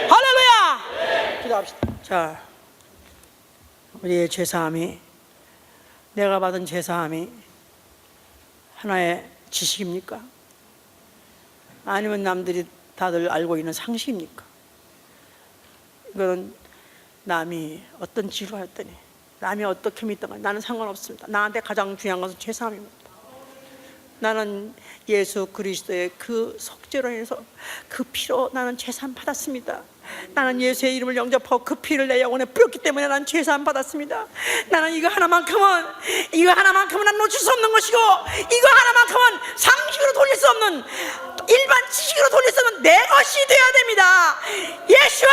할렐루야. 기도합시다. 자, 우리의 죄 사함이, 내가 받은 죄 사함이 하나의 지식입니까? 아니면 남들이 다들 알고 있는 상식입니까? 이거는 남이 어떤 지루하였더니, 남이 어떻게 믿던가 나는 상관없습니다. 나한테 가장 중요한 것은 죄사함입니다. 나는 예수 그리스도의 그 속죄로 인해서 그 피로 나는 죄사함 받았습니다. 나는 예수의 이름을 영접하고 그 피를 내 영혼에 뿌렸기 때문에 나는 죄사함 받았습니다. 나는 이거 하나만큼은 난 놓칠 수 없는 것이고, 이거 하나만큼은 상식으로 돌릴 수 없는, 일반 지식으로 돌릴 수 없는 내 것이 되어야 됩니다. 예수와